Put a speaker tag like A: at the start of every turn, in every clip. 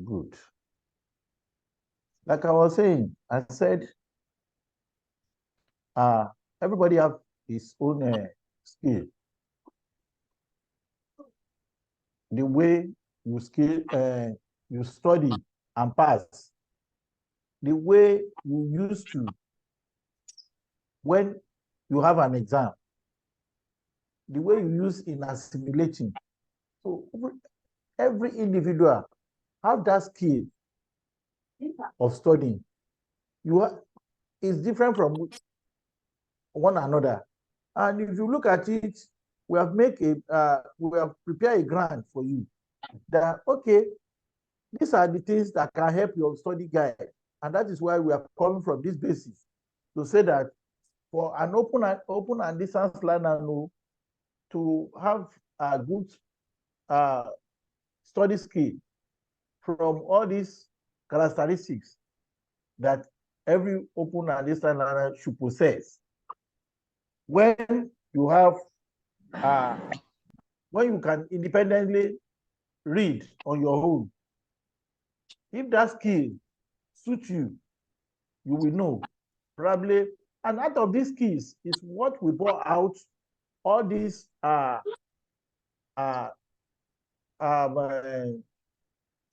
A: Good. Like I was saying, I said, everybody have his own skill. The way you study and pass, the way you used to when you have an exam, the way you use in assimilating. So every individual have that skill of studying. It's different from one another. And if you look at it, we have prepared a grant for you that, okay, these are the things that can help your study guide. And that is why we are coming from this basis to say that for an open and distance learner to have a good study skill from all these characteristics that every open and distance learner should possess. When you have, when you can independently read on your own, if that skill suits you, you will know probably. And out of these skills is what we brought out all these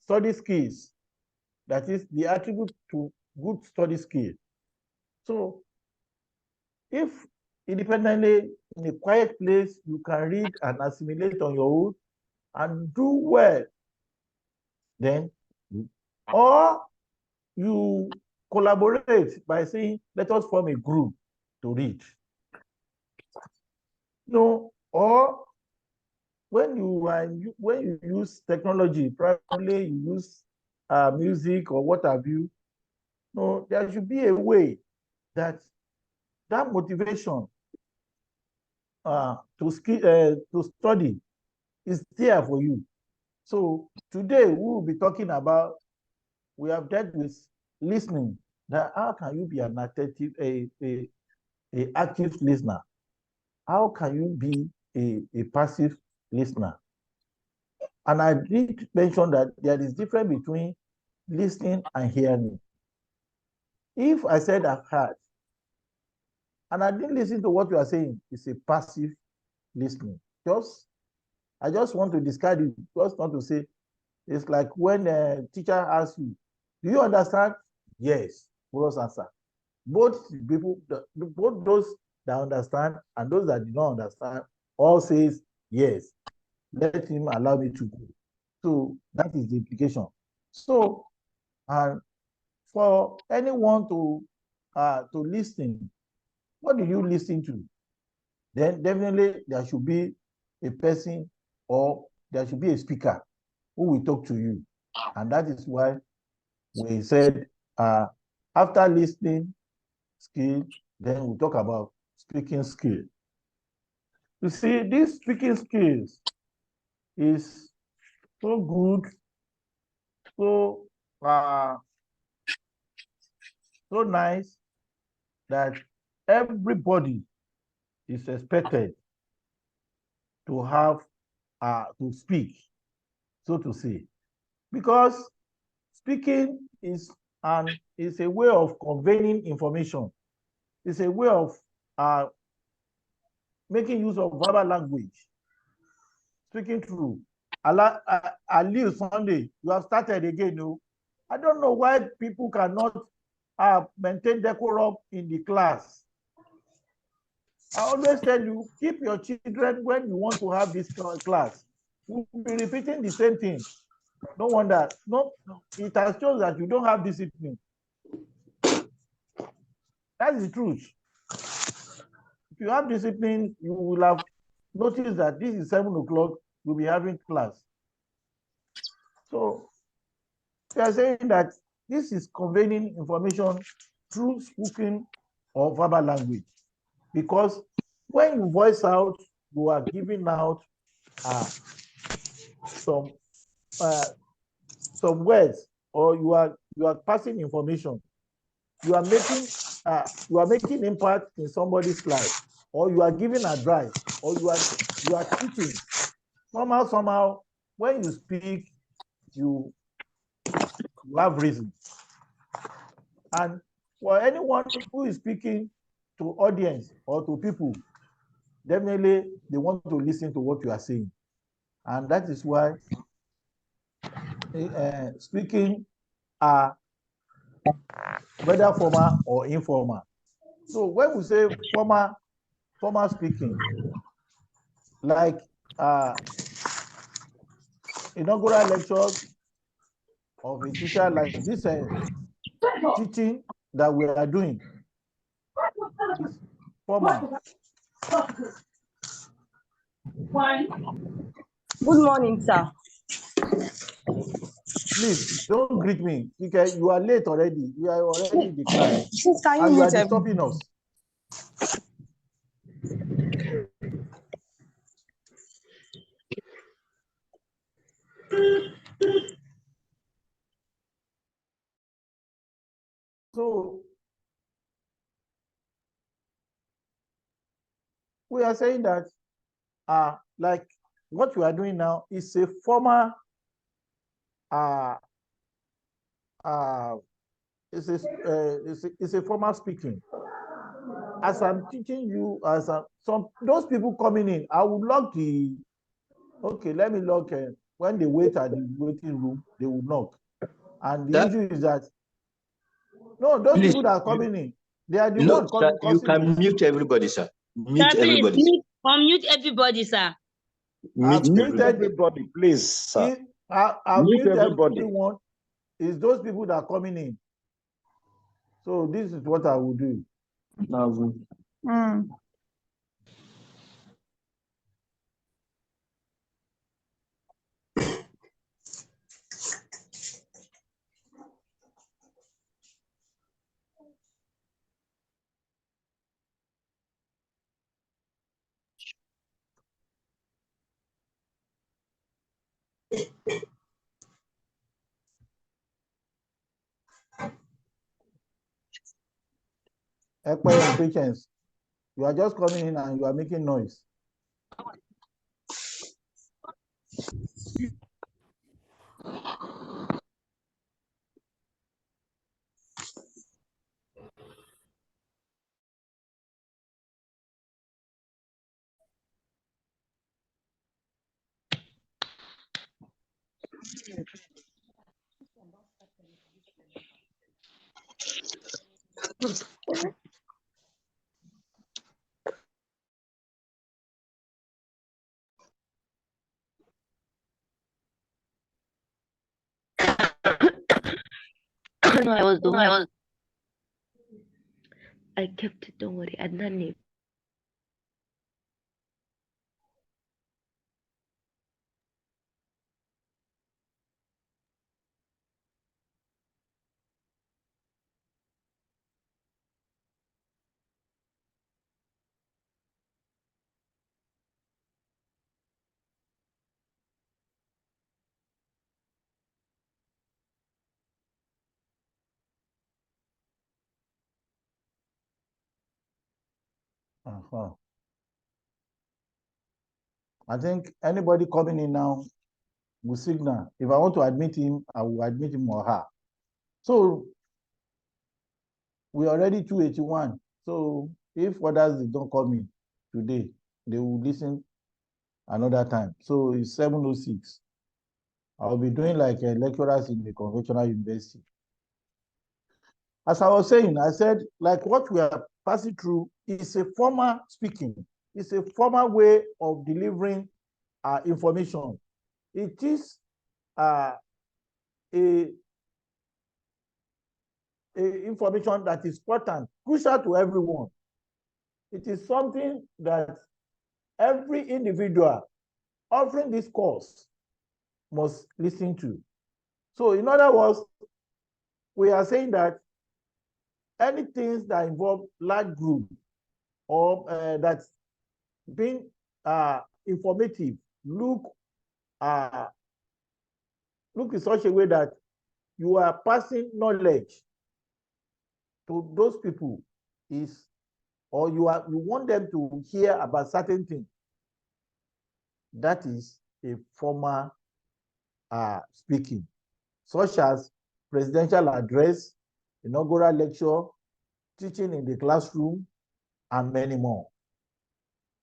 A: study skills. That is the attribute to good study skill. So if independently in a quiet place, you can read and assimilate on your own and do well, then, or you collaborate by saying, let us form a group to read. No, or when you use technology, probably you use music or what have you. No, there should be a way that motivation to study is there for you. So today we will be talking about, we have dealt with listening. That how can you be an active listener? How can you be a passive listener? And I did mention that there is difference between listening and hearing. If I said I've heard, and I didn't listen to what you are saying, it's a passive listening. I just want to discard it, just not to say, it's like when a teacher asks you, do you understand? Yes, both answer. Both people, both those that understand and those that do not understand, all says yes. Let him allow me to go. So that is the implication. So, and for anyone to listen, what do you listen to? Then definitely there should be a person or there should be a speaker who will talk to you. And that is why we said after listening skill, then we'll talk about speaking skill. You see, these speaking skills is so good, so so nice that everybody is expected to have to speak, so to say, because speaking is a way of conveying information. It's a way of making use of verbal language. Speaking through. Aliu Sunday, you have started again. No? I don't know why people cannot maintain decorum in the class. I always tell you, keep your children when you want to have this class. We'll be repeating the same thing. No wonder. No, it has shown that you don't have discipline. That's the truth. If you have discipline, you will have noticed that this is 7 o'clock, you'll be having class. So they are saying that this is conveying information through spoken or verbal language. Because when you voice out, you are giving out some words, or you are passing information. You are making impact in somebody's life, or you are giving advice, or you are teaching. Somehow, when you speak, you you have reason. And for anyone who is speaking to audience or to people, definitely they want to listen to what you are saying. And that is why speaking are whether formal or informal. So when we say formal speaking, like inaugural lectures of a teacher, like this teaching that we are doing is formal.
B: Good morning, sir.
A: Please don't greet me. Okay, you are late already. You are already in the class.
B: Can
A: And you are
B: mute
A: disturbing us. So we are saying that like what you are doing now is a formal it's a formal speaking. As I'm teaching you, those people coming in, I will log the, okay, let me log, when they wait at the waiting room, they will knock. And the issue is that, no, those
C: please,
A: people that are coming in, they are the
C: no,
A: one
C: sir, you can
A: this.
C: mute everybody, sir. Mute
D: sir,
C: everybody.
D: please, unmute everybody, sir.
C: Mute
E: everybody, please, sir.
A: I've
E: mute
A: muted
E: everybody.
A: everyone. It's those people that are coming in. So this is what I will do. Ekpe and Patience, you are just coming in and you are making noise.
D: No, I was the one. I kept it, don't worry. I didn't need.
A: I think anybody coming in now will signal. If I want to admit him, I will admit him or her. So we are already 281. So if others don't come in today, they will listen another time. So it's 7:06. I'll be doing like lecturers in the conventional university. As I was saying, I said, like what we are passing through is a formal speaking. It's a formal way of delivering information. It is a information that is important, crucial to everyone. It is something that every individual offering this course must listen to. So in other words, we are saying that anything that involve large group or that's being informative, look in such a way that you are passing knowledge to those people is, or you want them to hear about certain things. That is a formal speaking, such as presidential address, inaugural lecture, teaching in the classroom, and many more.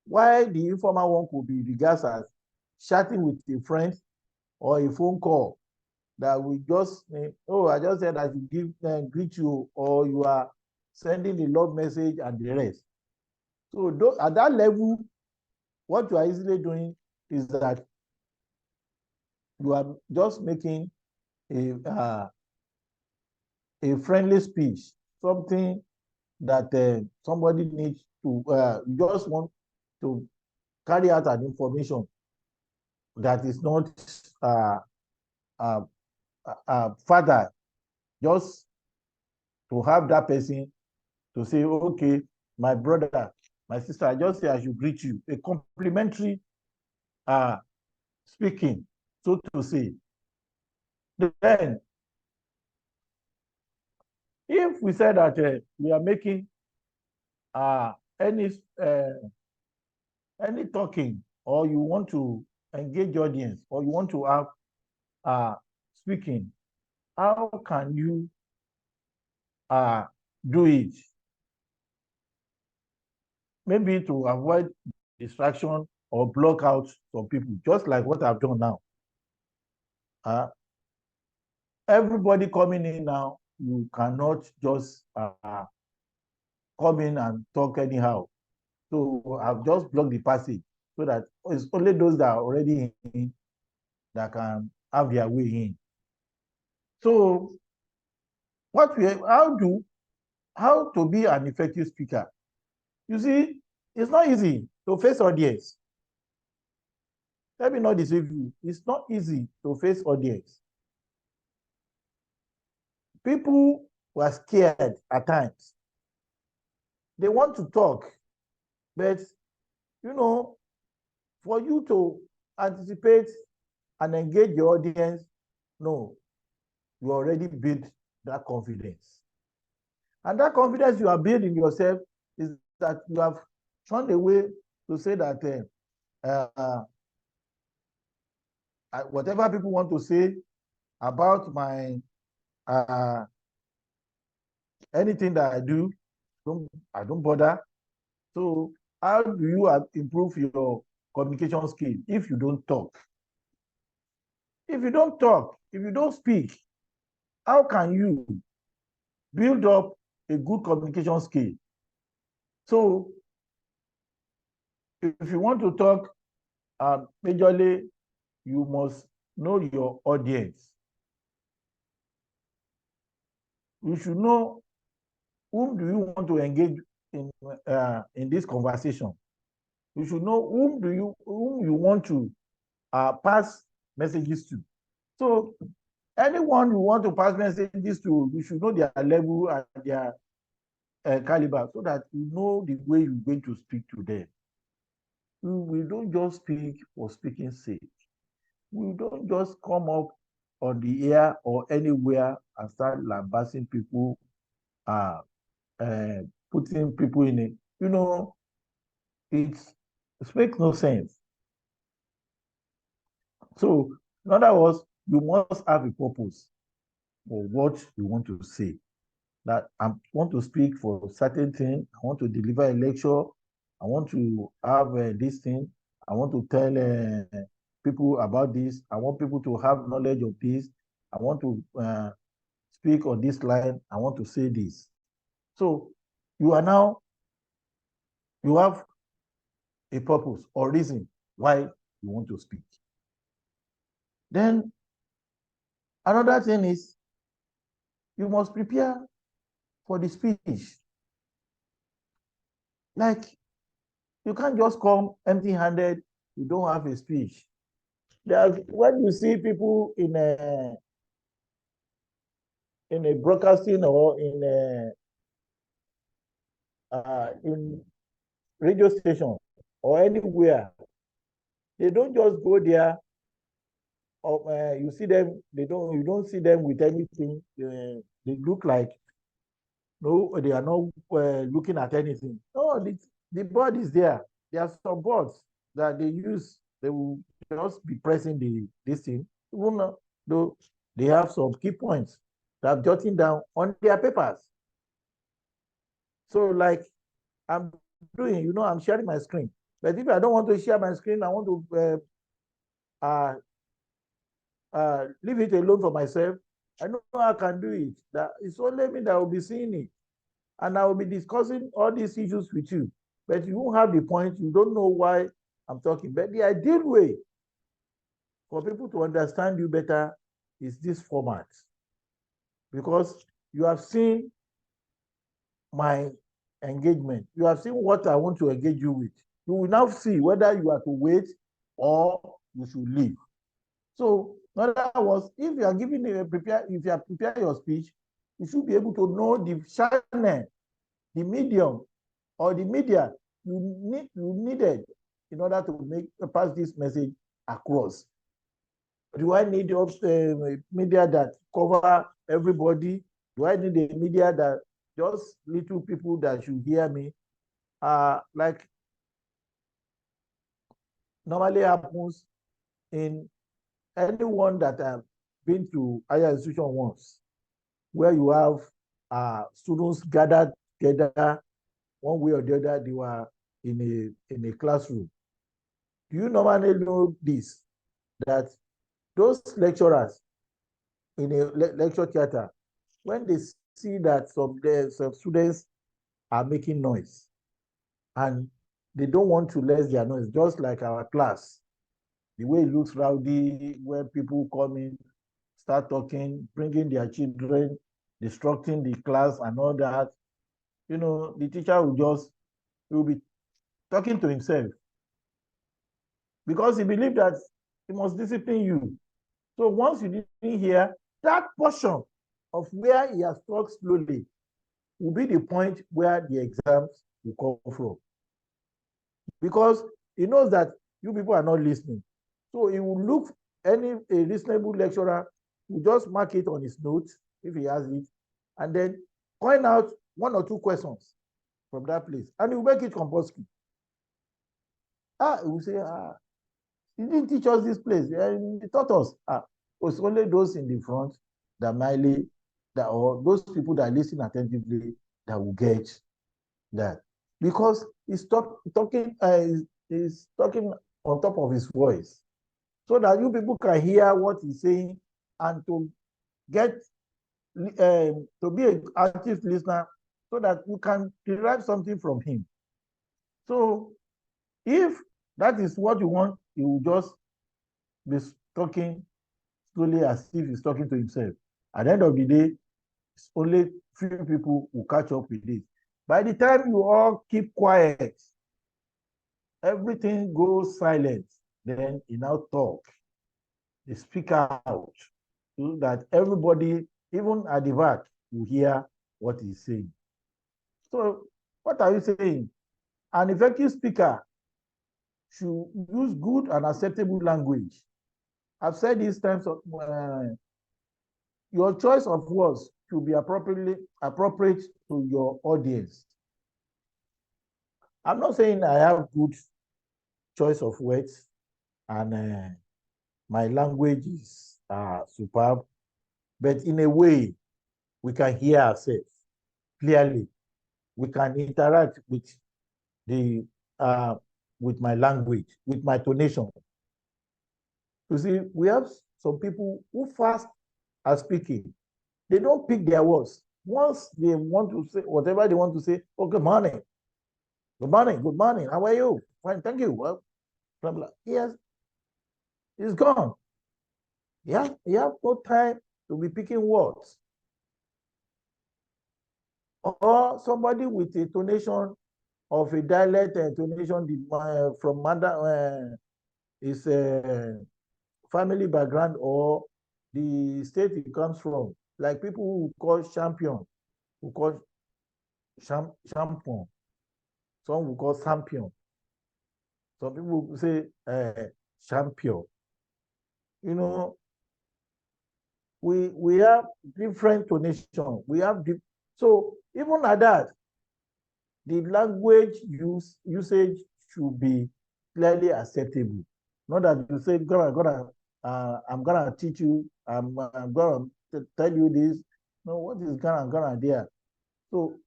A: While the informal one could be regarded as chatting with a friend or a phone call that we just, oh, I just said I should greet you, or you are sending a love message and the rest. So at that level, what you are easily doing is that you are just making a friendly speech, something that somebody needs to, just want to carry out an information that is not further, just to have that person to say, okay, my brother, my sister, I just say I should greet you. A complimentary speaking, so to say. Then, if we say that we are making any talking, or you want to engage audience, or you want to have speaking, how can you do it? Maybe to avoid distraction or block out some people, just like what I've done now. Everybody coming in now, you cannot just come in and talk anyhow. So I've just blocked the passage so that it's only those that are already in that can have their way in. So how to be an effective speaker? You see, it's not easy to face audience. Let me not deceive you. It's not easy to face audience. People were scared at times. They want to talk, but for you to anticipate and engage your audience, no, you already built that confidence. And that confidence you are building yourself is that you have shown a way to say that whatever people want to say about my anything that I do, I don't bother. So how do you improve your communication skill if you don't talk? If you don't talk, if you don't speak, how can you build up a good communication skill? So if you want to talk majorly, you must know your audience. You should know whom do you want to engage in this conversation. You should know whom you want to pass messages to. So anyone you want to pass messages to, you should know their level and their caliber, so that you know the way you're going to speak to them. We don't just speak for speaking's sake. We don't just come up on the air or anywhere and start lambasting people, putting people in it. It makes no sense. So, in other words, you must have a purpose for what you want to say. That I want to speak for a certain thing. I want to deliver a lecture. I want to have this thing. I want to tell people about this. I want people to have knowledge of this. I want to speak on this line. I want to say this. So you have a purpose or reason why you want to speak. Then another thing is you must prepare for the speech. Like, you can't just come empty-handed, you don't have a speech. When you see people in a broadcasting or in radio station or anywhere, they don't just go there. You see them, you don't see them with anything. They look like, no, they are not looking at anything. No, the board is there. There are some boards that they use. They will just be pressing this thing, even though they have some key points that jotting down on their papers. So like I'm doing, I'm sharing my screen. But if I don't want to share my screen, I want to leave it alone for myself. I know I can do it. That it's only me that will be seeing it. And I will be discussing all these issues with you. But you won't have the point. You don't know why I'm talking. But the ideal way for people to understand you better is this format. Because you have seen my engagement. You have seen what I want to engage you with. You will now see whether you are to wait or you should leave. So, in other words, if you are giving if you are preparing your speech, you should be able to know the channel, the medium, or the media you needed in order to pass this message across. Do I need media that cover everybody? Do I need a media that just little people that should hear me? Like normally happens in anyone that have been to higher institution once, where you have students gathered together one way or the other, they were in a classroom. Do you normally know this, that those lecturers in a lecture theater, when they see that some students are making noise and they don't want to let their noise, just like our class, the way it looks rowdy, where people come in, start talking, bringing their children, disrupting the class and all that, the teacher will be talking to himself because he believes that he must discipline you. So once you didn't hear that portion of where he has talked slowly, will be the point where the exams will come from. Because he knows that you people are not listening. So he will look a reasonable lecturer will just mark it on his notes if he has it, and then point out one or two questions from that place, and he will make it compulsory. He will say, he didn't teach us this place. He taught us. It's only those in the front or those people that listen attentively that will get that. Because he's talking on top of his voice, so that you people can hear what he's saying and to get to be an active listener, so that you can derive something from him. So if that is what you want, he will just be talking slowly as if he's talking to himself. At the end of the day, it's only few people who catch up with it. By the time you all keep quiet, everything goes silent, then he now talk. He speak out so that everybody, even at the back, will hear what he's saying. So what are you saying? An effective speaker should use good and acceptable language. I've said these times of your choice of words should be appropriate to your audience. I'm not saying I have good choice of words and my language is superb, but in a way, we can hear ourselves clearly. We can interact with with my language, with my tonation. You see, we have some people who fast are speaking. They don't pick their words. Once they want to say whatever they want to say, oh, good morning. Good morning, good morning. How are you? Fine, thank you. Well, blah, blah. Yes, it's gone. Yeah, you have no time to be picking words. Or somebody with a tonation of a dialect and tonation from his family background or the state he comes from, like people who call champion, who call champion, some will call champion, some people say champion. We have different tonation. So even at that, the language usage should be clearly acceptable. Not that you say, I'm gonna teach you, I'm gonna tell you this, No, what is Ghana there? So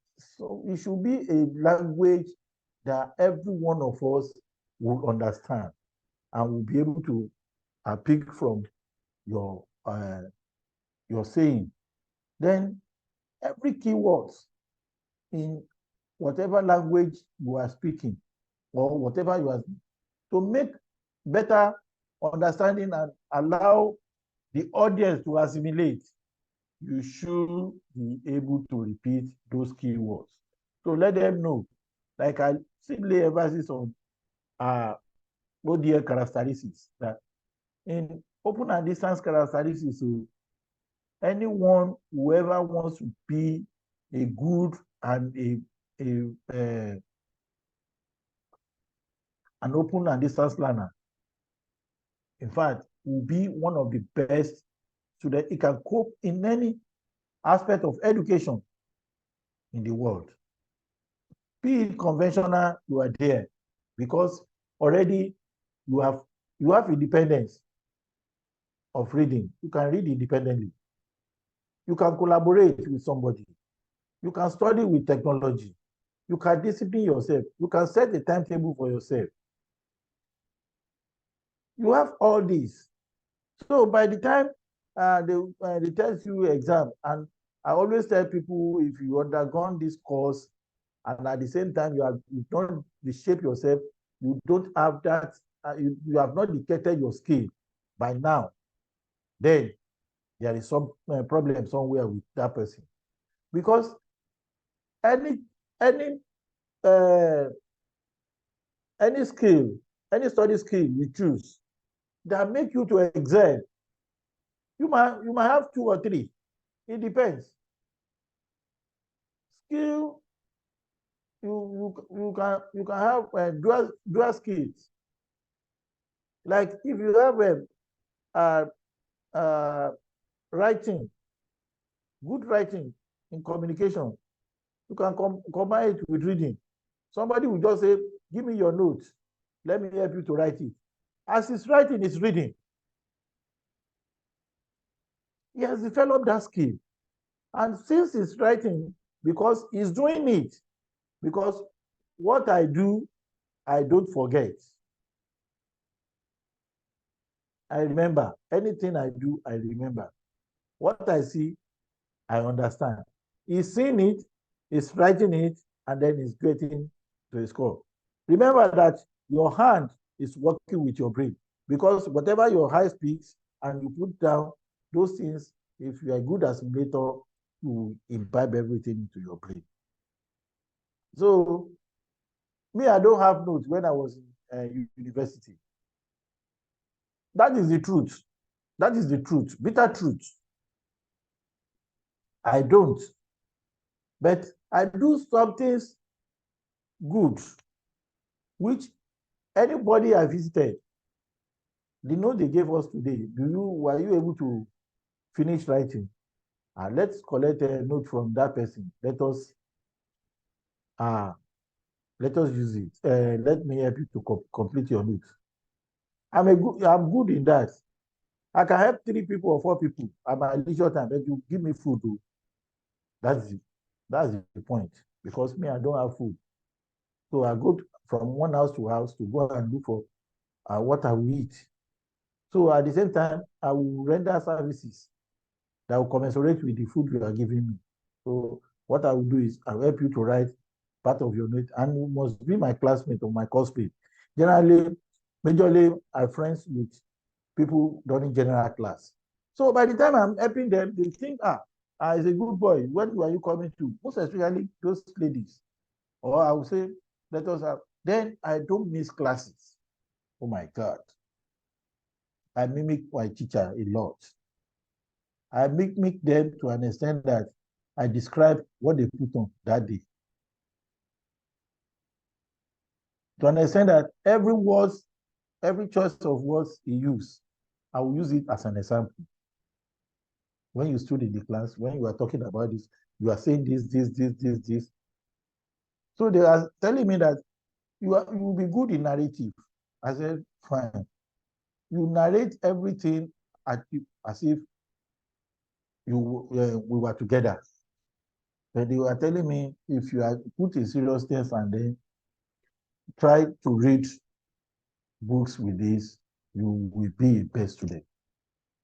A: it should be a language that every one of us will understand and will be able to pick from your saying. Then every keyword in whatever language you are speaking or whatever you are, to make better understanding and allow the audience to assimilate, you should be able to repeat those keywords. So let them know. Like I simply emphasis on ODL characteristics, that in open and distance characteristics, so anyone, whoever wants to be a good and an open and distance learner, in fact, will be one of the best so that it can cope in any aspect of education in the world. Be it conventional, you are there because already you have independence of reading. You can read independently. You can collaborate with somebody. You can study with technology. You can discipline yourself. You can set a timetable for yourself. You have all these. So by the time they test you exam, and I always tell people, if you undergone this course and at the same time you don't reshape yourself, you don't have that, you have not dictated your skill by now, then there is some problem somewhere with that person. Because any skill, any study skill you choose that make you to excel, you might have 2 or 3. It depends. Skill, you can have dual skills. Like if you have writing, good writing in communication, you can combine it with reading. Somebody will just say, give me your notes, let me help you to write it. As he's writing, he's reading. He has developed that skill. And since he's writing, because he's doing it, because what I do, I don't forget. I remember. Anything I do, I remember. What I see, I understand. He's seeing it, he's writing it, and then he's getting to a score. Remember that your hand is working with your brain, because whatever your eye speaks and you put down those things, if you are a good assimilator, you imbibe everything into your brain. So me, I don't have notes when I was in university. That is the truth. That is the truth, bitter truth. I don't. But I do some things good, which anybody I visited, the note they gave us today, were you able to finish writing? Let's collect a note from that person. Let us use it. Let me help you to complete your note. I'm good in that. I can help 3 people or 4 people at my leisure time, but you give me food. That's the point. Because me, I don't have food. So I go from one house to house to go and look for what I will eat. So at the same time, I will render services that will commensurate with the food you are giving me. So what I will do is I will help you to write part of your note, and you must be my classmate or my coursemate. Generally, majorly, I'm friends with people during general class. So by the time I'm helping them, they think, he's a good boy. When are you coming to? Most especially those ladies. Or I will say, let us have. Then I don't miss classes. Oh my God. I mimic my teacher a lot. I mimic them to an extent that I describe what they put on that day. To understand that every choice of words he used, I will use it as an example. When you stood in the class, when you are talking about this, you are saying this. So they are telling me that you will be good in narrative. I said, fine. You narrate everything as if we were together. But they were telling me, if you are put a serious test and then try to read books with this, you will be a best student.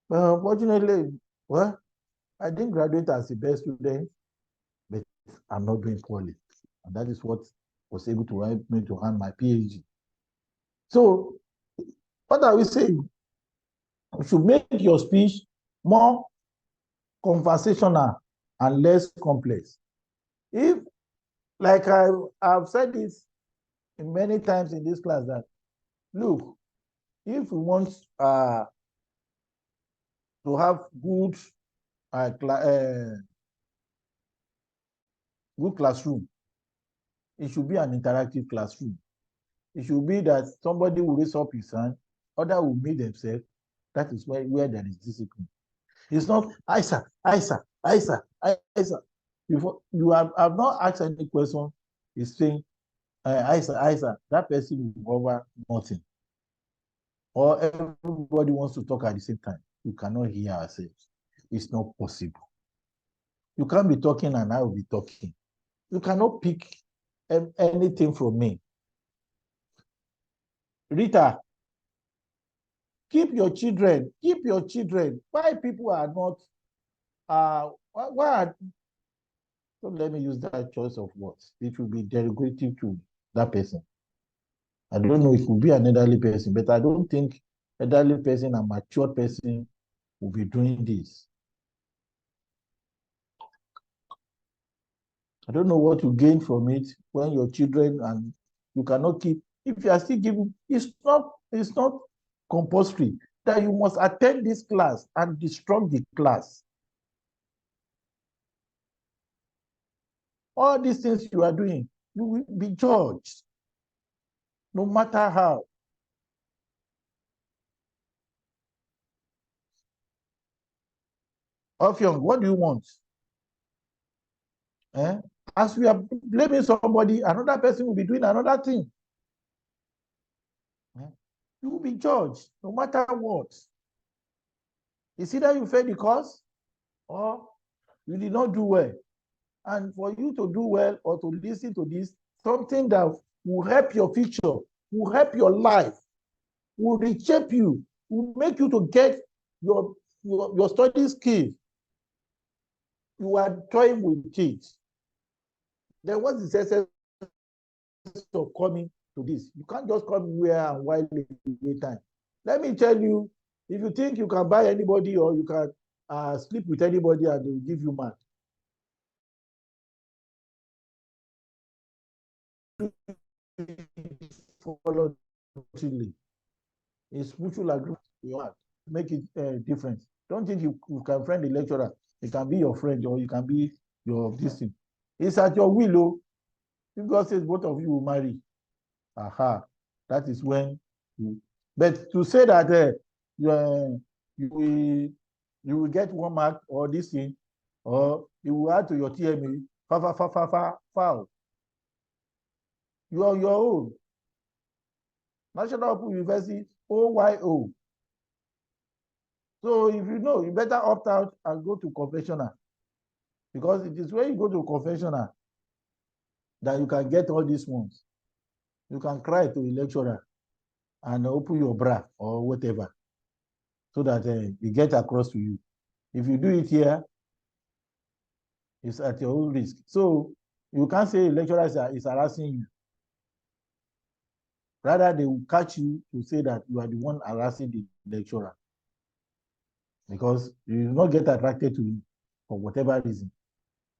A: But unfortunately, well, I didn't graduate as a best student, but I'm not doing poorly. And that is what was able to help me to earn my PhD. So, what are we saying? You should make your speech more conversational and less complex. If, like I've said this many times in this class, that look, if we want to have good good classroom, it should be an interactive classroom. It should be that somebody will raise up his hand, others will meet themselves. That is where there is discipline. It's not Isa. Before you have not asked any question, it's saying Isa, that person will cover nothing. Or everybody wants to talk at the same time. You cannot hear ourselves. It's not possible. You can't be talking and I will be talking. You cannot pick anything from me. Rita, keep your children. Why people are not, why are, don't let me use that choice of words. It will be derogative to that person. I don't know, it could be an elderly person, but I don't think elderly person and mature person will be doing this. I don't know what you gain from it when your children, and you cannot keep, if you are still giving, it's not compulsory that you must attend this class and disrupt the class. All these things you are doing, you will be judged, no matter how. Ofyong, what do you want? As we are blaming somebody, another person will be doing another thing. You will be judged, no matter what. It's either you fail the course or you did not do well. And for you to do well or to listen to this, something that will help your future, will help your life, will reshape you, will make you to get your study skills. You are toying with it. Then what's the sense of coming to this? You can't just come here and while time. Let me tell you, if you think you can buy anybody or you can sleep with anybody and they will give you mark, voluntarily, it's mutual agreement. You have to make it different. Don't think you can friend the lecturer. It can be your friend or you can be your this thing. It's at your will. Oh. If God says both of you will marry, that is when you. But to say that you will get 1 mark or this thing, or you will add to your TMA, foul. You are your own. National Open University, OYO. So if you know, you better opt out and go to confessional. Because it is when you go to confessional that you can get all these ones. You can cry to the lecturer and open your bra or whatever so that it gets across to you. If you do it here, it's at your own risk. So you can't say the lecturer is harassing you. Rather, they will catch you to say that you are the one harassing the lecturer because you will not get attracted to him for whatever reason.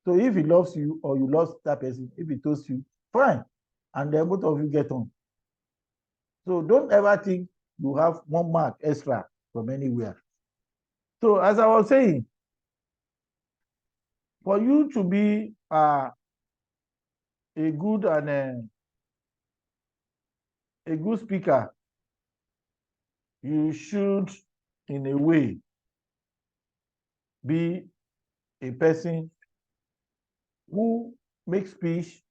A: So if he loves you or you love that person, if he toasts you, fine. And then both of you get on. So don't ever think you have 1 mark extra from anywhere. So as I was saying, for you to be a good and a good speaker, you should, in a way, be a person who makes speech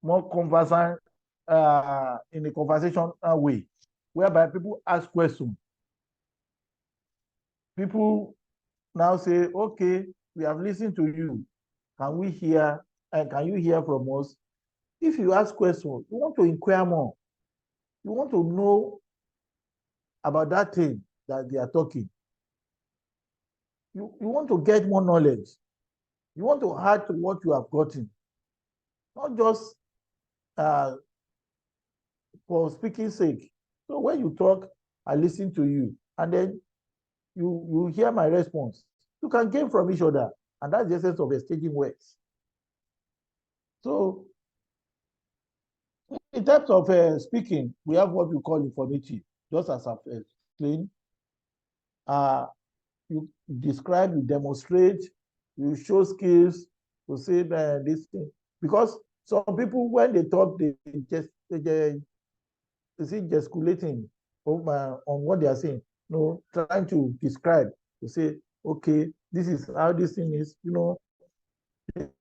A: more conversant in a conversational way, whereby people ask questions. People now say, okay, we have listened to you. Can we hear, and can you hear from us? If you ask questions, you want to inquire more. You want to know about that thing that they are talking. You want to get more knowledge. You want to add to what you have gotten. Not just for speaking sake. So when you talk, I listen to you, and then you hear my response. You can gain from each other, and that's the essence of exchanging words. So in terms of speaking, we have what we call informative, just as I've explained. You describe, you demonstrate, you show skills to say this thing. Because some people, when they talk, they see gesticulating on what they are saying, trying to describe, to say, okay, this is how this thing is,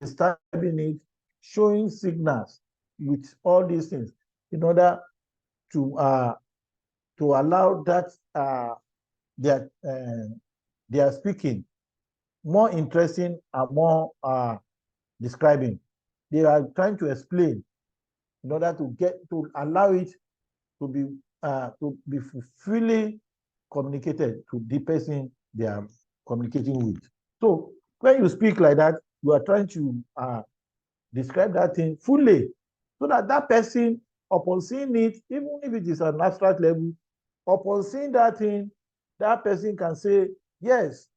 A: describing it, showing signals with all these things in order to allow that they are speaking more interesting and more describing. They are trying to explain in order to allow it to be fully communicated to the person they are communicating with. So when you speak like that, you are trying to describe that thing fully, so that that person, upon seeing it, even if it is an abstract level, upon seeing that thing, that person can say, yes,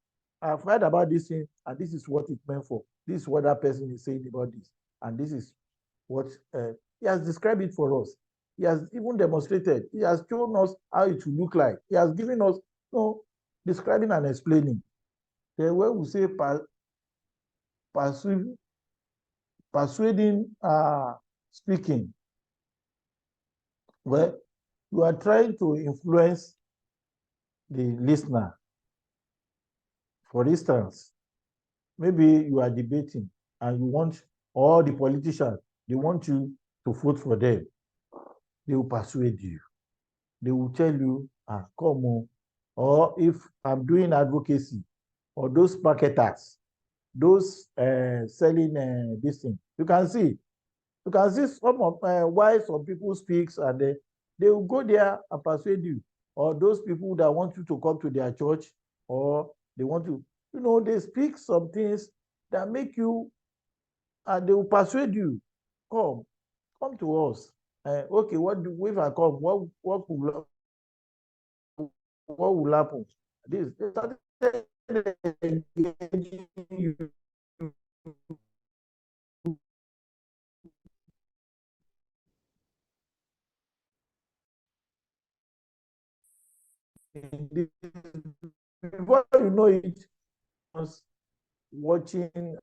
A: I've heard about this thing, and this is what it meant for. This is what that person is saying about this, and this is what he has described it for us. He has even demonstrated. He has shown us how it will look like. He has given us, describing and explaining. Then when we say persuading speaking, well, you are trying to influence the listener. For instance, maybe you are debating and you want all the politicians, they want you to vote for them. They will persuade you. They will tell you, come on. Or if I'm doing advocacy, or those marketers, those selling this thing, you can see some of why some people speaks, and they will go there and persuade you. Or those people that want you to come to their church, or they want to, they speak some things that make you, and they will persuade you, come to us. Okay, if I come, what will happen? This they started engaging you in this. Before you know it, was watching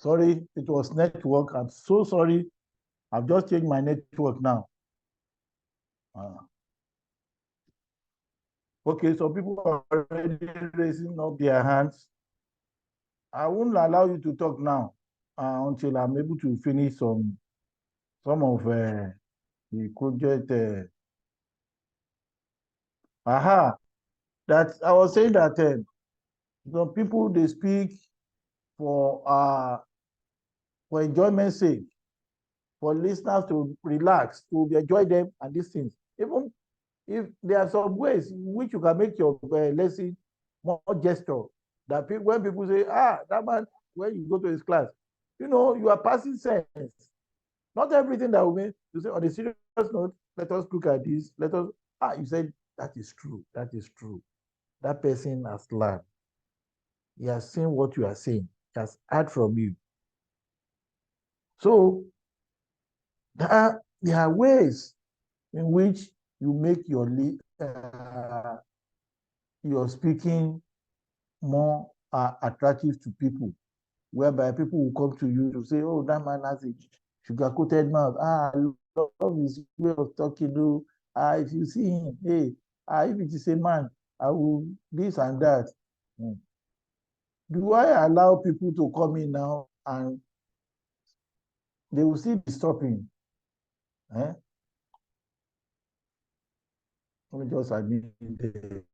A: Sorry, it was network. I'm so sorry. I've just changed my network now. Okay, so people are already raising up their hands. I won't allow you to talk now until I'm able to finish some of the project. That I was saying that some people they speak for enjoyment's sake, for listeners to relax, to enjoy them and these things. Even if there are some ways in which you can make your lesson more gesture, that people, when people say, that man, when you go to his class, you are passing sense. Not everything that we mean, you say on a serious note, let us look at this, you said that is true, that is true. That person has learned. He has seen what you are saying, he has heard from you. So there are ways in which you make your speaking more attractive to people, whereby people will come to you to say, oh, that man has a sugar-coated mouth. I love his way of talking. If you see him, hey, if it is a man, I will this and that. Do I allow people to come in now and they will still be stopping? Let me just admit it.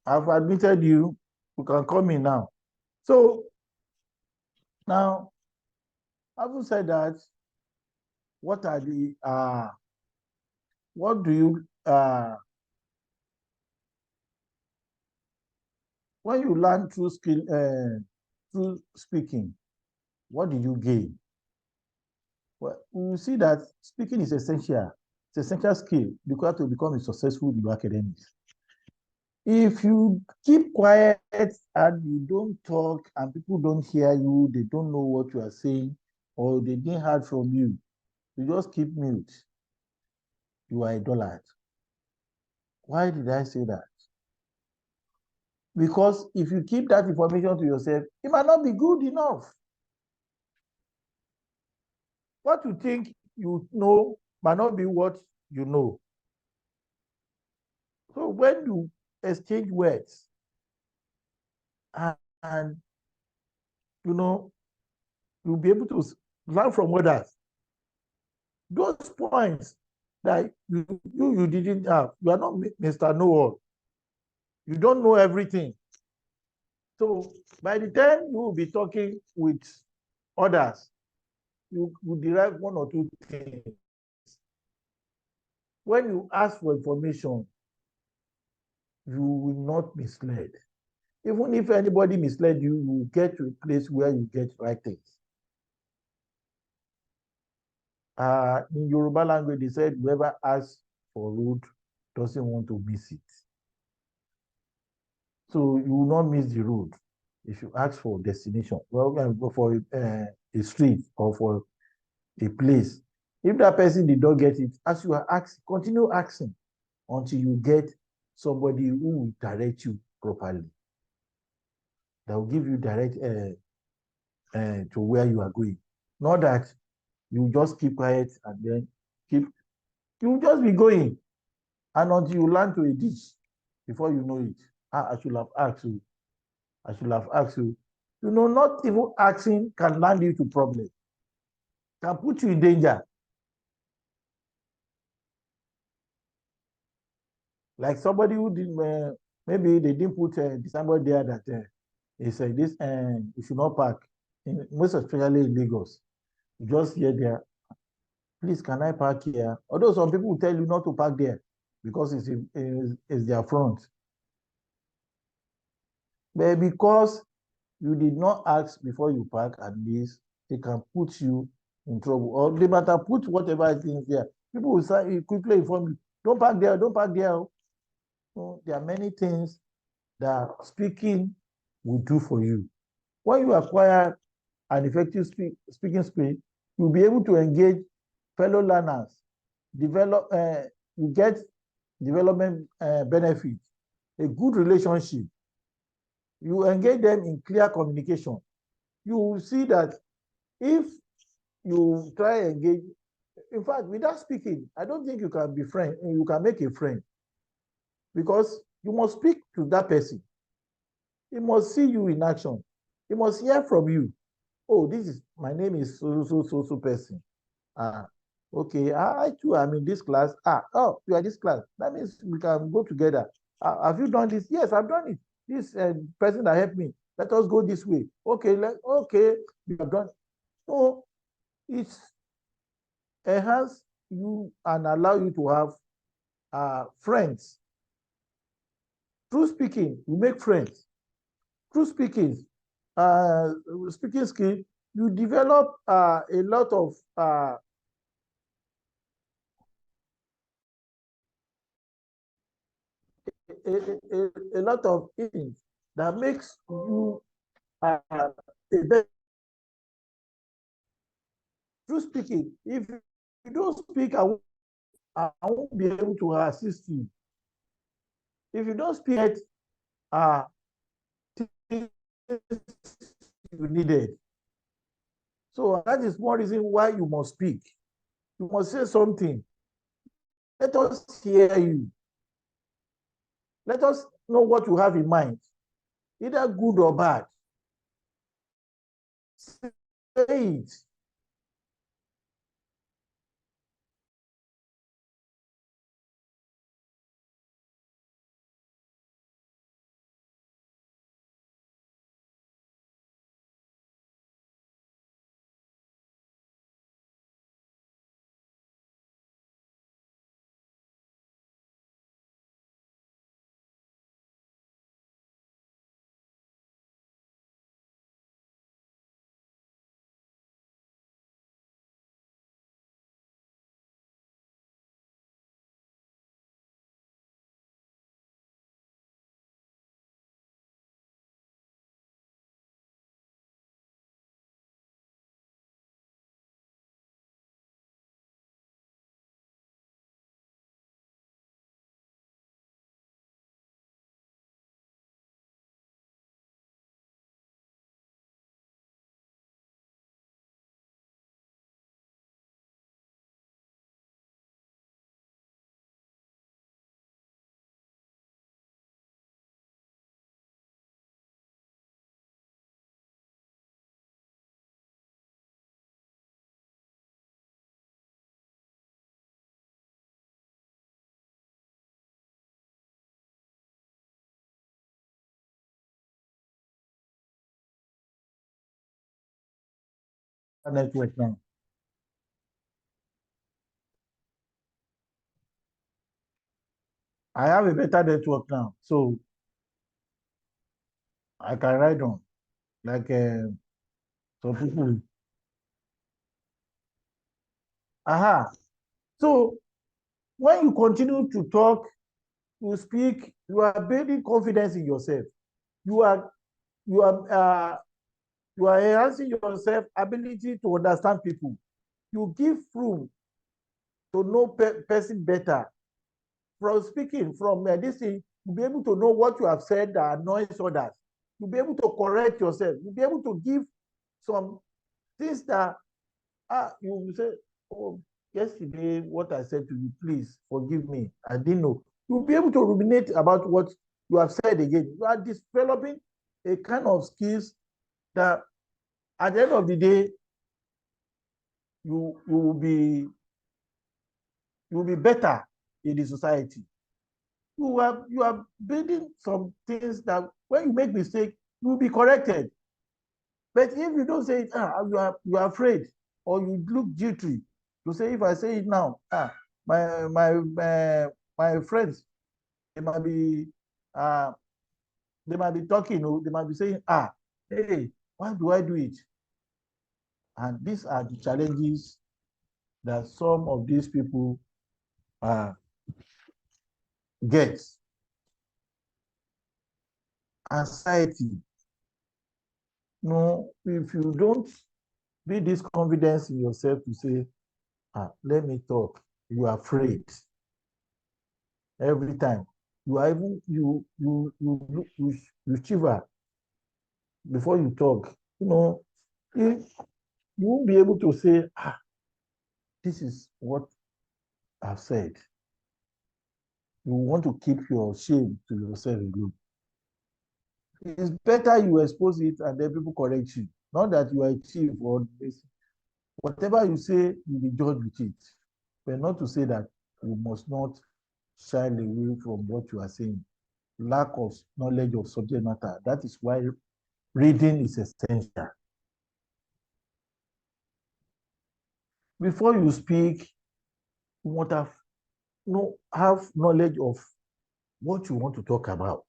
A: I've admitted you. You can come in now. So now, having said that, what are the what do you when you learn through through speaking, what did you gain? Well, you see that speaking is essential. It's essential skill required to become a successful in your academics. If you keep quiet and you don't talk and people don't hear you, they don't know what you are saying, or they didn't hear from you, you just keep mute. You are a dullard. Why did I say that? Because if you keep that information to yourself, it might not be good enough. What you think you know might not be what you know. So when you exchange words and you'll be able to learn from others. Those points that you didn't have, you are not Mr. Know-all. You don't know everything. So by the time you will be talking with others, you derive one or two things. When you ask for information, you will not mislead. Even if anybody misled you, you will get to a place where you get right things. In Yoruba language, they said, whoever asks for road doesn't want to miss it. So you will not miss the road if you ask for destination. Well, we can go for a street or for a place. If that person did not get it, as you are asking, continue asking until you get somebody who will direct you properly. That will give you direct to where you are going. Not that you just keep quiet and then you just be going. And until you land to a ditch, before you know it, I should have asked you. I should have asked you. Not even asking can land you to problems. Can put you in danger. Like somebody who didn't, maybe they didn't put somebody there that they said this, you should not park. Most especially in Lagos. You just hear there, please, can I park here? Although some people will tell you not to park there because it's their front. But because you did not ask before you park, at least they can put you in trouble. Or they might have put whatever things there. People will say, quickly inform you, don't park there, don't park there. So there are many things that speaking will do for you. when you acquire an effective speaking skill, you'll be able to engage fellow learners, you get development benefits, a good relationship. You engage them in clear communication. You will see that if you try and engage, in fact, without speaking, I don't think you can be friend. You can make a friend because you must speak to that person. He must see you in action. He must hear from you. Oh, my name is so person. Okay, I too am in this class. Oh, you are this class. That means we can go together. Have you done this? Yes, I've done it. This person that helped me. Let us go this way. Okay, okay, you have done. So it's enhance you and allow you to have friends. Through speaking, you make friends. Through speaking skill, you develop a lot of a lot of things that makes you a better. Through speaking, if you don't speak, I won't be able to assist you. If you don't speak, things you needed. So that is one reason why you must speak. You must say something. Let us hear you. Let us know what you have in mind, either good or bad. Say it. Network now. I have a better network now, so I can ride on like some people. So when you continue to talk, you speak, you are building confidence in yourself. You are you are you are enhancing yourself ability to understand people. You give room to know person better. From speaking, from this thing, you'll be able to know what you have said that annoys others. You'll be able to correct yourself. You'll be able to give some things that you will say, oh, yesterday what I said to you, please forgive me. I didn't know. You'll be able to ruminate about what you have said again. You are developing a kind of skills that at the end of the day, you will be better in the society. You are building some things that when you make mistake, you will be corrected. But if you don't say it, you are afraid or you look jittery. You say, if I say it now, my friends, they might be talking, they might be saying, hey, why do I do it? And these are the challenges that some of these people get. Anxiety. No, if you don't be this confidence in yourself to say, let me talk, you are afraid every time. You are even you shiver before you talk. If you won't be able to say, this is what I've said. You want to keep your shame to yourself alone. It's better you expose it and then people correct you. Not that you are a chief or whatever you say, you'll be judged with it. But not to say that you must not shy away from what you are saying. Lack of knowledge of subject matter. That is why reading is essential. Before you speak, you want to have knowledge of what you want to talk about.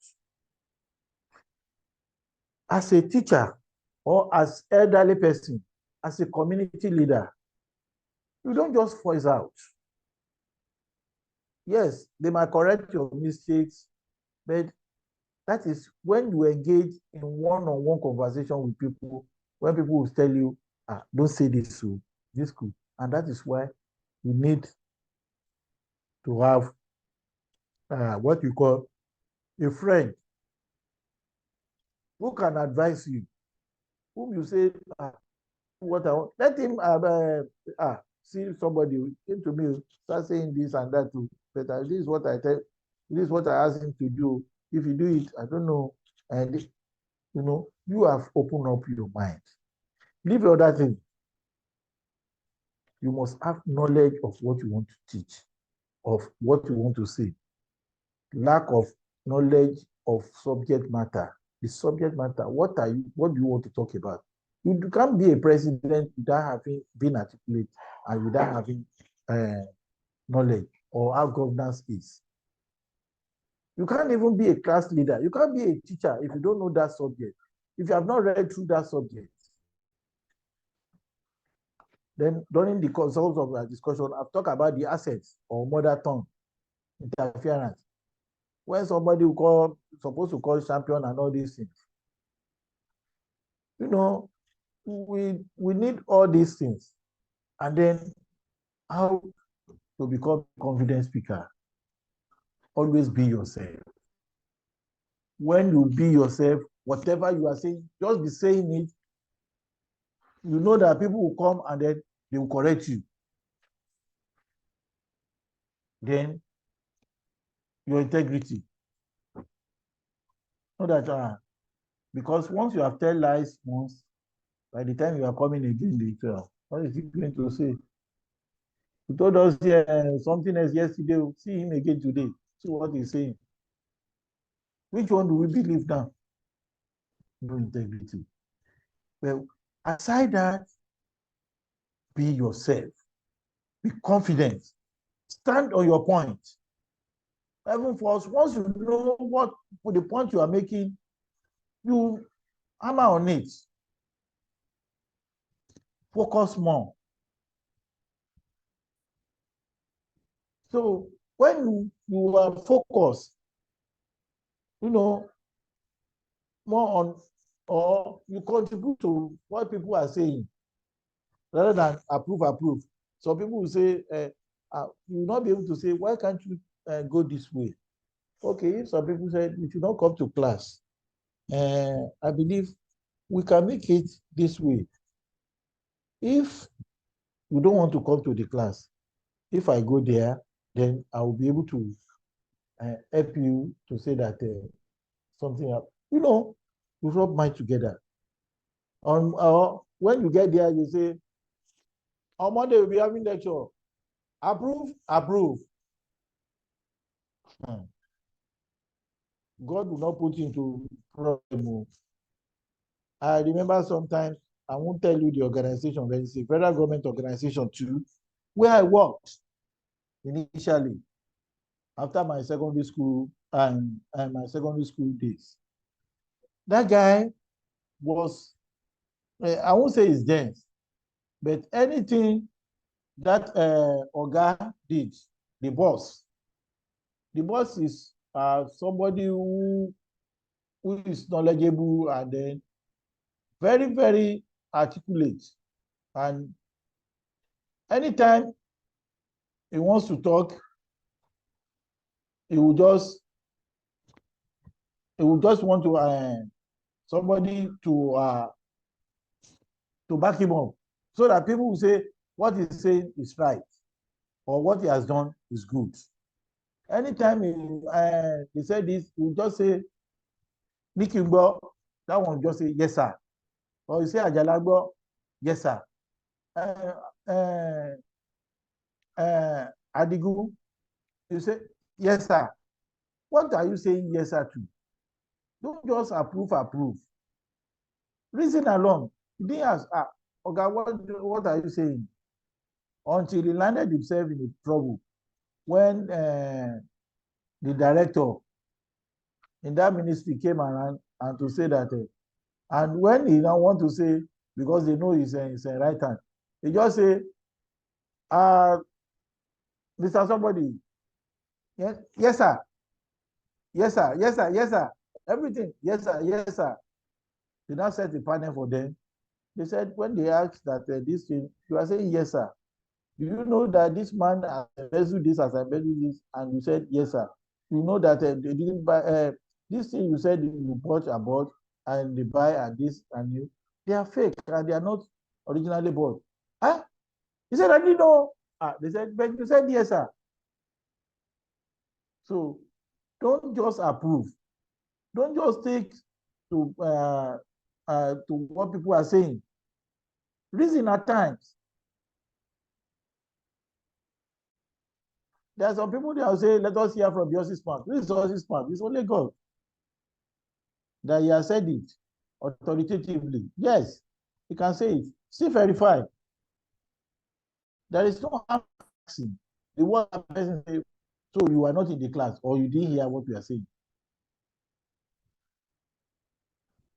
A: As a teacher or as elderly person, as a community leader, you don't just voice out. Yes, they might correct your mistakes, but that is when you engage in one-on-one conversation with people, when people will tell you, don't say this, so this could. And that is why you need to have what you call a friend who can advise you, whom you say, what I want. Let him see somebody who came to me, start saying this and that too. But this is what I tell, this is what I asked him to do. If you do it, I don't know. And you have opened up your mind. Leave other thing. You must have knowledge of what you want to teach, of what you want to say. Lack of knowledge of subject matter. The subject matter, what do you want to talk about? You can't be a president without having been articulate and without having knowledge or how governance is. You can't even be a class leader. You can't be a teacher if you don't know that subject. If you have not read through that subject. Then during the course of our discussion, I've talked about the assets or mother tongue interference. When somebody supposed to call champion and all these things. We need all these things. And then how to become a confident speaker. Always be yourself. When you be yourself, whatever you are saying, just be saying it. You know that people will come and then they will correct you. Then your integrity. Know that because once you have tell lies once, by the time you are coming again, they tell, what is he going to say? He told us something else yesterday. See him again today. See what he's saying. Which one do we believe now? No integrity. Well, aside that, be yourself. Be confident. Stand on your point. Even for us, once you know what the point you are making, you hammer on it. Focus more. So when you are focused, more on, or you contribute to what people are saying, rather than approve. Some people will say, you will not be able to say, why can't you go this way? Okay, some people said, you should not come to class. I believe we can make it this way. If you don't want to come to the class, if I go there, then I will be able to help you to say that something else. We rub mind together. When you get there, you say, on Monday we'll be having lecture. Approve. God will not put you into problem. I remember sometimes, I won't tell you the organization, but it's a federal government organization too, where I worked initially after my secondary school and my secondary school days. That guy was, I won't say he's dense, but anything that Oga did, the boss is somebody who is knowledgeable and then very, very articulate. And anytime he wants to talk, he will just want to somebody to back him up, so that people will say what he's saying is right, or what he has done is good. Anytime he said this, he will just say, Nikimbo, that one will just say, yes, sir. Or you say, Ajalagbo, yes, sir. Adigu, you say, yes, sir. What are you saying yes, sir to? Don't just approve. Reason along. He didn't ask, okay, what are you saying? Until he landed himself in trouble when the director in that ministry came around and to say that, and when he now want to say, because they know he's a right hand, he just say, Mr. Somebody, yes, sir. Yes, sir. Yes, sir. Yes, sir. Everything. Yes, sir. Yes, sir. They now set the panel for them. They said, when they asked that this thing, you are saying, yes, sir. Do you know that this man has embezzled this, has embezzled this? And you said, yes, sir. You know that they didn't buy this thing you said you bought and they buy and this and you. They are fake and they are not originally bought. Huh? He said, I didn't know. They said, but you said, yes, sir. So don't just approve. Don't just take to what people are saying. Reason at times. There are some people that will say, let us hear from the horse's mouth. This is horse's mouth. It's only God that he has said it authoritatively. Yes, he can say it. Still verify. There is no harm in the word person say, so you are not in the class or you didn't hear what we are saying.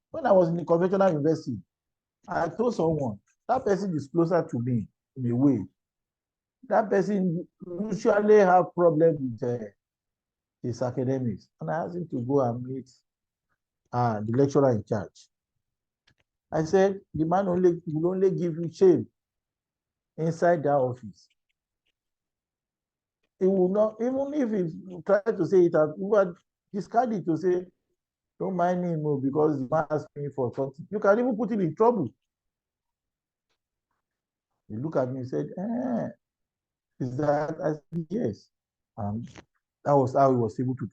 A: When I was in the conventional university, I told someone, that person is closer to me in a way. That person usually have problems with his academics. And I asked him to go and meet the lecturer in charge. I said, the man will only give you shame inside that office. He will not, even if he try to say it, he will discard it to say, don't mind him because the man asked me for something. You can even put him in trouble. He looked at me and said, is that? I said, yes. That was how he was able to.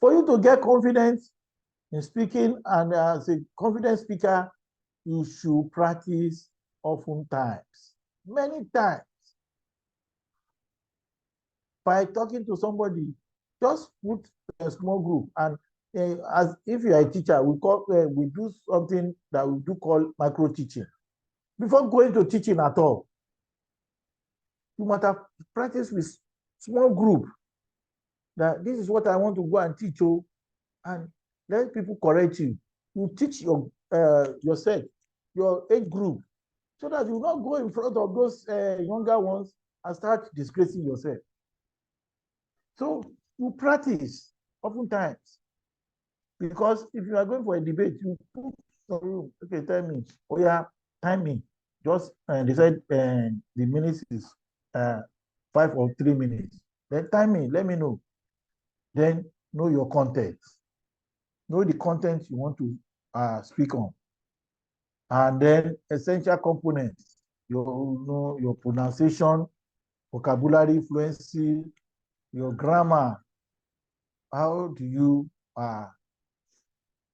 A: For you to get confidence in speaking, and as a confident speaker, you should practice oftentimes, many times. By talking to somebody, just put a small group, and as if you are a teacher, we do something that we do call micro teaching. Before going to teaching at all, you must have practiced with small group. That this is what I want to go and teach you, and let people correct you. You teach yourself, your age group, so that you will not go in front of those younger ones and start disgracing yourself. So you practice oftentimes, because if you are going for a debate, you put some room. Okay, tell me. Oh yeah, time me. Just they said the minutes is 5 or 3 minutes. Then time me. Let me know. Then know your content. Know the content you want to speak on, and then essential components. Your pronunciation, vocabulary, fluency, your grammar. How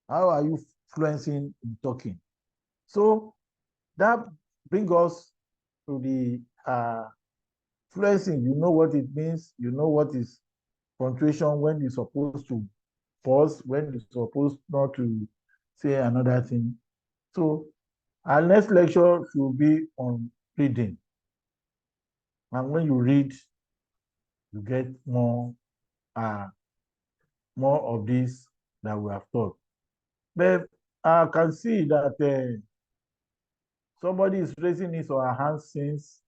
A: are you fluencing in talking? So that brings us to the fluencing. You know what it means. You know what is punctuation, when you're supposed to pause, when you're supposed not to say another thing. So our next lecture will be on reading. And when you read, you get more of this that we have taught. But I can see that somebody is raising his or her hand since.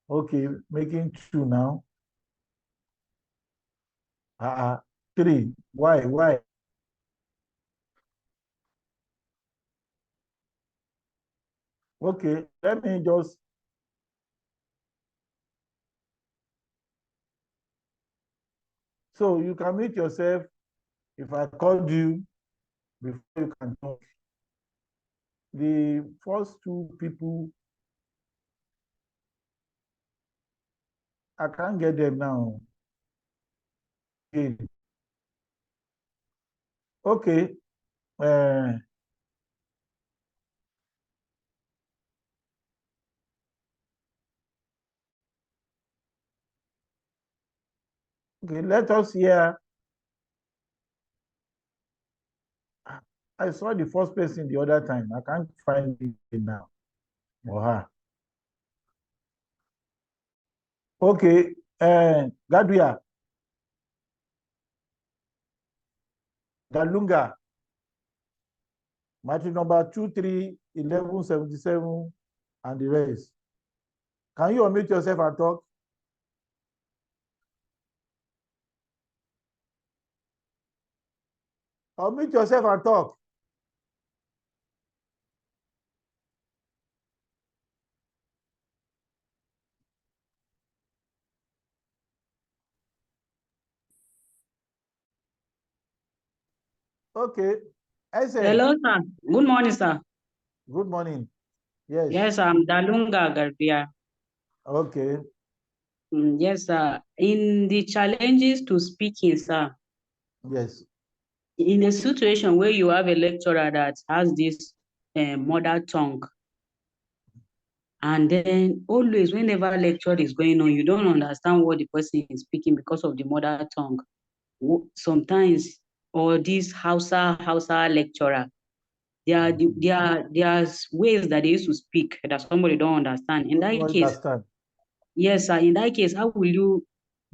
A: Okay, making 2 now. 3. Why? Okay, let me just. So you can mute yourself if I called you before you can talk. The first two people, I can't get them now. Okay. Okay, let us hear. I saw the first person the other time. I can't find it now. Or okay, Gadria, Galunga, match number 231177 and the rest. Can you unmute yourself and talk? Unmute yourself and talk. Okay.
B: Hello, sir. Good morning, sir.
A: Good morning. Yes.
B: Yes, I'm Dalunga Garbia.
A: Okay.
B: Yes, sir. In the challenges to speaking, sir,
A: Yes.
B: in a situation where you have a lecturer that has this mother tongue, and then always, whenever lecture is going on, you don't understand what the person is speaking because of the mother tongue. Sometimes, or this Hausa lecturer, there's ways that they used to speak that somebody don't understand. In that case,
A: understand.
B: yes, sir. In that case, how will you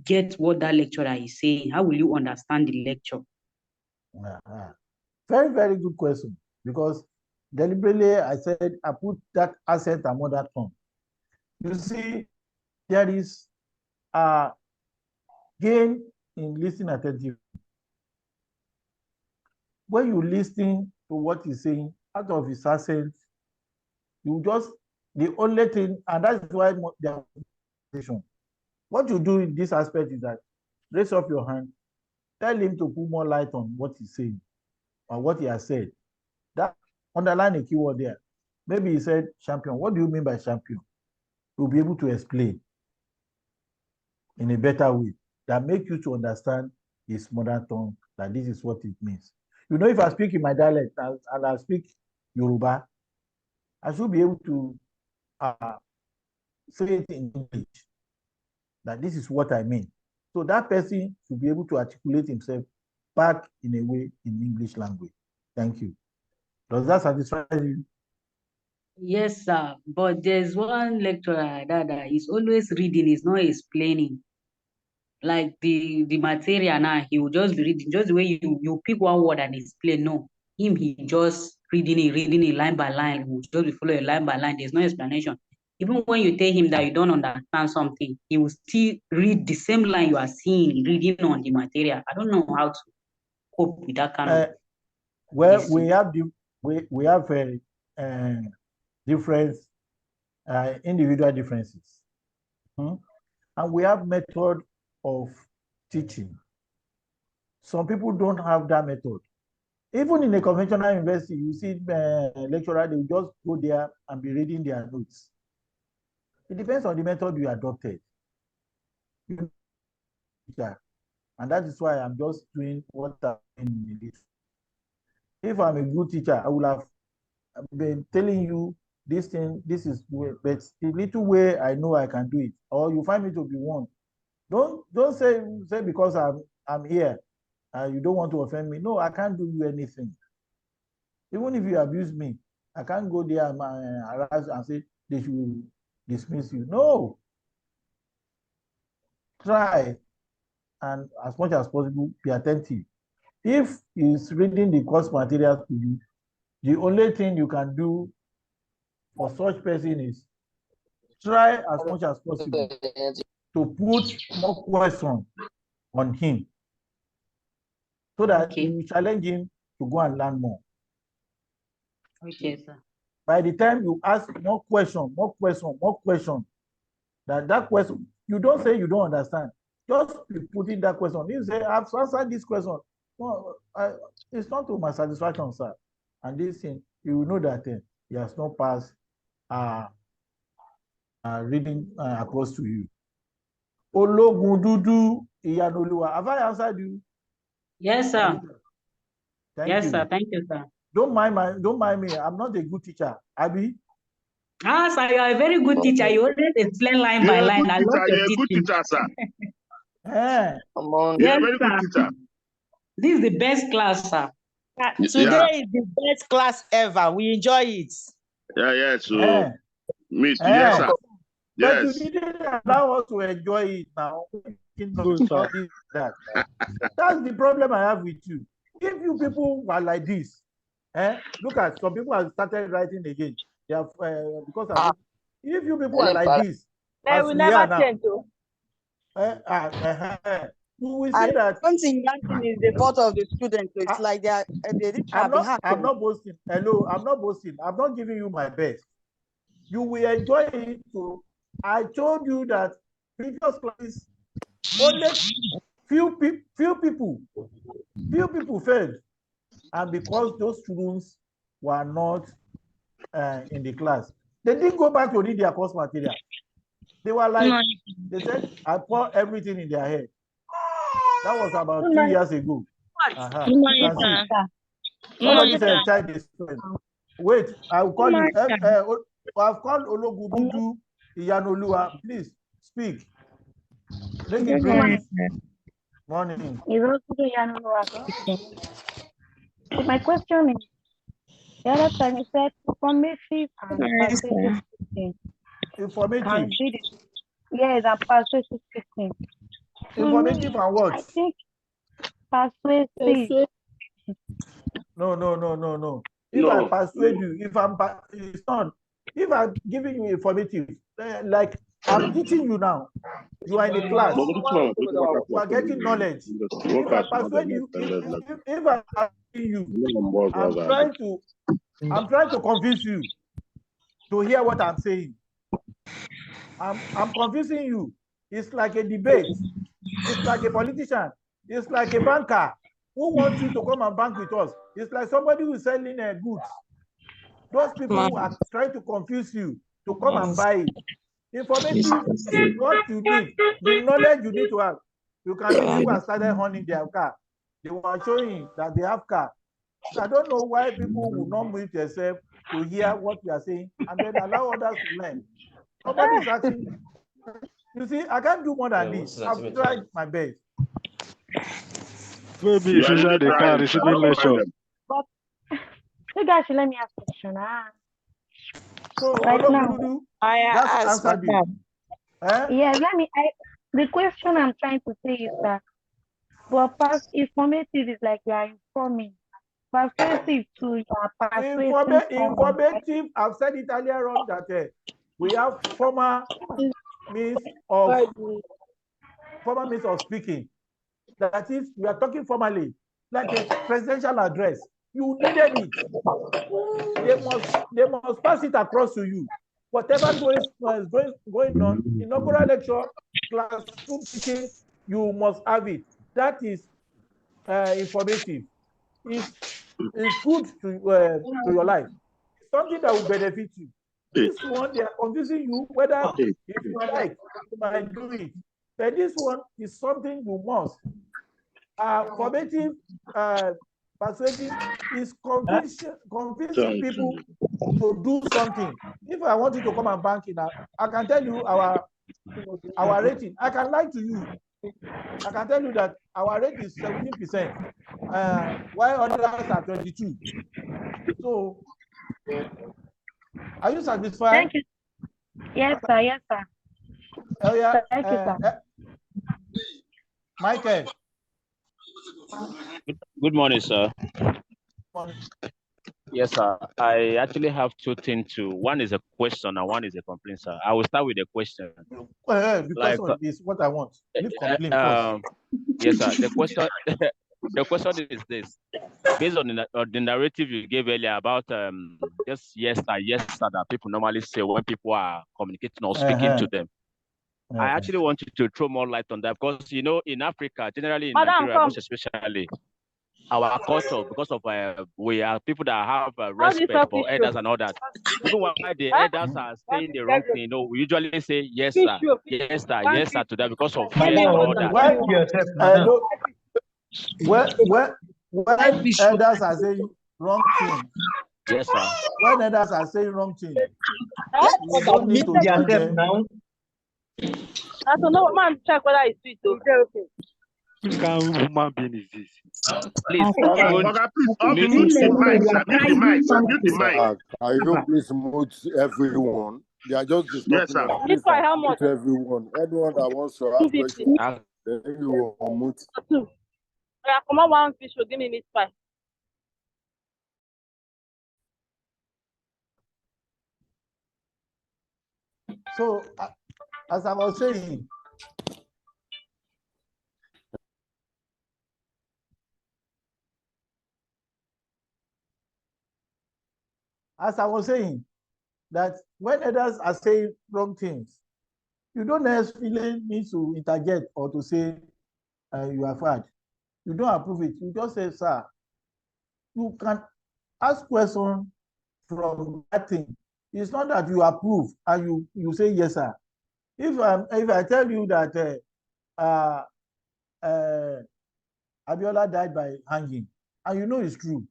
B: get what that lecturer is saying? How will you understand the lecture?
A: Very, very good question. Because deliberately I said I put that accent and mother tongue. You see, there is a gain in listening attentively. When you listen to what he's saying out of his accent, you just the only thing, and that's why the what you do in this aspect is that raise up your hand, tell him to put more light on what he's saying or what he has said. That underline a keyword there. Maybe he said champion. What do you mean by champion? You'll be able to explain in a better way that make you to understand his mother tongue, that this is what it means. You know, if I speak in my dialect and I speak Yoruba, I should be able to say it in English, that this is what I mean. So that person should be able to articulate himself back in a way in English language. Thank you. Does that satisfy you?
B: Yes, sir. But there's one lecturer that is always reading, he's not explaining. Like the material now, he will just be reading, just the way you pick one word and explain. No, he just reading it line by line. He will just be following line by line. There's no explanation. Even when you tell him that you don't understand something, he will still read the same line you are seeing, reading on the material. I don't know how to cope with that kind of.
A: Well, we have different individual differences. And we have method of teaching. Some people don't have that method. Even in a conventional university, you see lecturer, they will just go there and be reading their notes. It depends on the method you adopted. And that is why I'm just doing what I'm in this. If I'm a good teacher, I would have been telling you this thing, this is, but the little way I know I can do it, or you find me to be one. Don't say because I'm here, you don't want to offend me. No, I can't do you anything. Even if you abuse me, I can't go there and harass and say they should dismiss you. No. Try and as much as possible be attentive. If he's reading the course materials to you, the only thing you can do for such person is try as much as possible to put more questions on him so that you challenge him to go and learn more.
B: Okay, sir.
A: By the time you ask more question, that question, you don't say you don't understand. Just be putting that question. You say, I've answered this question. No, it's not to my satisfaction, sir. And this thing, you will know that he has not passed reading across to you. Ologundudu Iyanoluwa. Have I answered you?
B: Yes, sir.
A: Thank
B: Yes,
A: you.
B: sir. Thank you, sir.
A: Don't mind me. I'm not a good teacher. Abi?
B: Ah, sir, you are a very good teacher. You always explain line by line. I love your
C: You're a good
B: teaching.
C: teacher, sir.
E: Among
C: You're
B: Yes,
C: a very good
B: sir.
C: teacher.
B: This is the best class, sir.
F: Today is the best class ever. We enjoy it.
C: Yeah. So, Miss,
A: Eh.
C: yes, sir.
A: But you
C: Yes.
A: didn't allow us to enjoy it now. That's the problem I have with you. If you people were like this, look at some people have started writing again. They have because of if you people are like this,
F: They will never change.
A: you will see that.
G: Something is the fault of the students. So it's like they
A: I'm not boasting. Hello, I'm not boasting. I'm not giving you my best. You will enjoy it too. I told you that previous classes only few people failed, and because those students were not in the class, they didn't go back to read their course material. They were like, they said, I poured everything in their head. That was about 2 years ago. You can see. Somebody said child is friend. Wait, I'll call you. I've called Ologundudu Iyanoluwa. Please speak. Make it brief. Morning.
H: So my question is, the other time you said informative and persuasive speaking.
A: Informative.
H: Yes, and persuasive speaking.
A: Informative and what?
H: I think persuasive.
A: No. If I persuade you, if I'm giving you informative, like I'm teaching you now, you are in the class, you are getting knowledge. If I persuade you, if I'm asking you, I'm trying to convince you to hear what I'm saying. I'm convincing you. It's like a debate. It's like a politician. It's like a banker who wants you to come and bank with us. It's like somebody who is selling goods. Those people who are trying to confuse you to come and buy it. Informative is what you need. The knowledge you need to have. You can see people have started honing their car. They were showing that they have car. I don't know why people will not mute themselves to hear what we are saying and then allow others to learn. Somebody is asking. You see, I can't do more than this. I've tried my best.
E: maybe you should share the car receiving lecture.
H: But you guys should let me ask a question.
A: So
H: Right now,
A: that's answered you.
H: Yes, the question I'm trying to say is that, but informative is like you are informing. Persuasive too, you are persuading.
A: Informative, I've said it earlier on that we have formal means of speaking. That is, we are talking formally, like a presidential address. You needed it. They must pass it across to you. Whatever going on, inaugural lecture, classroom teaching, you must have it. That is informative. It's good to your life. It's something that will benefit you. This one, they are confusing you whether if you like, you might do it. But this one is something you must. Formative, persuasive is convincing people to do something. If I want you to come and bank in, I can tell you our rating. I can lie to you. I can tell you that our rate is 17%, while others are 22%. So, are you satisfied?
H: Thank you. Yes, sir. Yes, sir.
A: Oh, yeah.
H: Thank you, sir.
A: Michael.
I: Good morning, sir. Yes, sir. I actually have two things to. One is a question and one is a complaint, sir. I will start with the question.
A: The question is what I want. Leave complaint first.
I: Yes, sir. The question. the question is this: based on the narrative you gave earlier about just yes sir that people normally say when people are communicating or speaking to them. I actually want you to throw more light on that because in Africa, generally in Nigeria, most especially, our culture, because of we are people that have respect for elders and all that. Even when the elders are saying the wrong thing, we usually say yes sir, yes sir to that because of fear and all that.
A: When elders are saying wrong thing,
I: yes sir.
A: When others are saying wrong thing, you don't need to join them.
F: Now. I don't know, man. Check whether it's sweet. Okay.
E: Which kind of human being is this?
I: Please,
C: please, mute the mic, sir. Mute the mic, sir. Mute the mic.
J: Can you please mute everyone? They are just discussing.
C: Yes, sir.
J: Please mute everyone. Anyone that wants to ask questions, then you will mute.
F: Yeah, come on, one fish will give me meat pie.
A: So, as I was saying, that when others are saying wrong things, you don't necessarily need to interject or to say you are fired. You don't approve it. You just say, sir, you can ask questions from that thing. It's not that you approve and you say yes, sir. If I tell you that Abiola died by hanging, and you know it's true,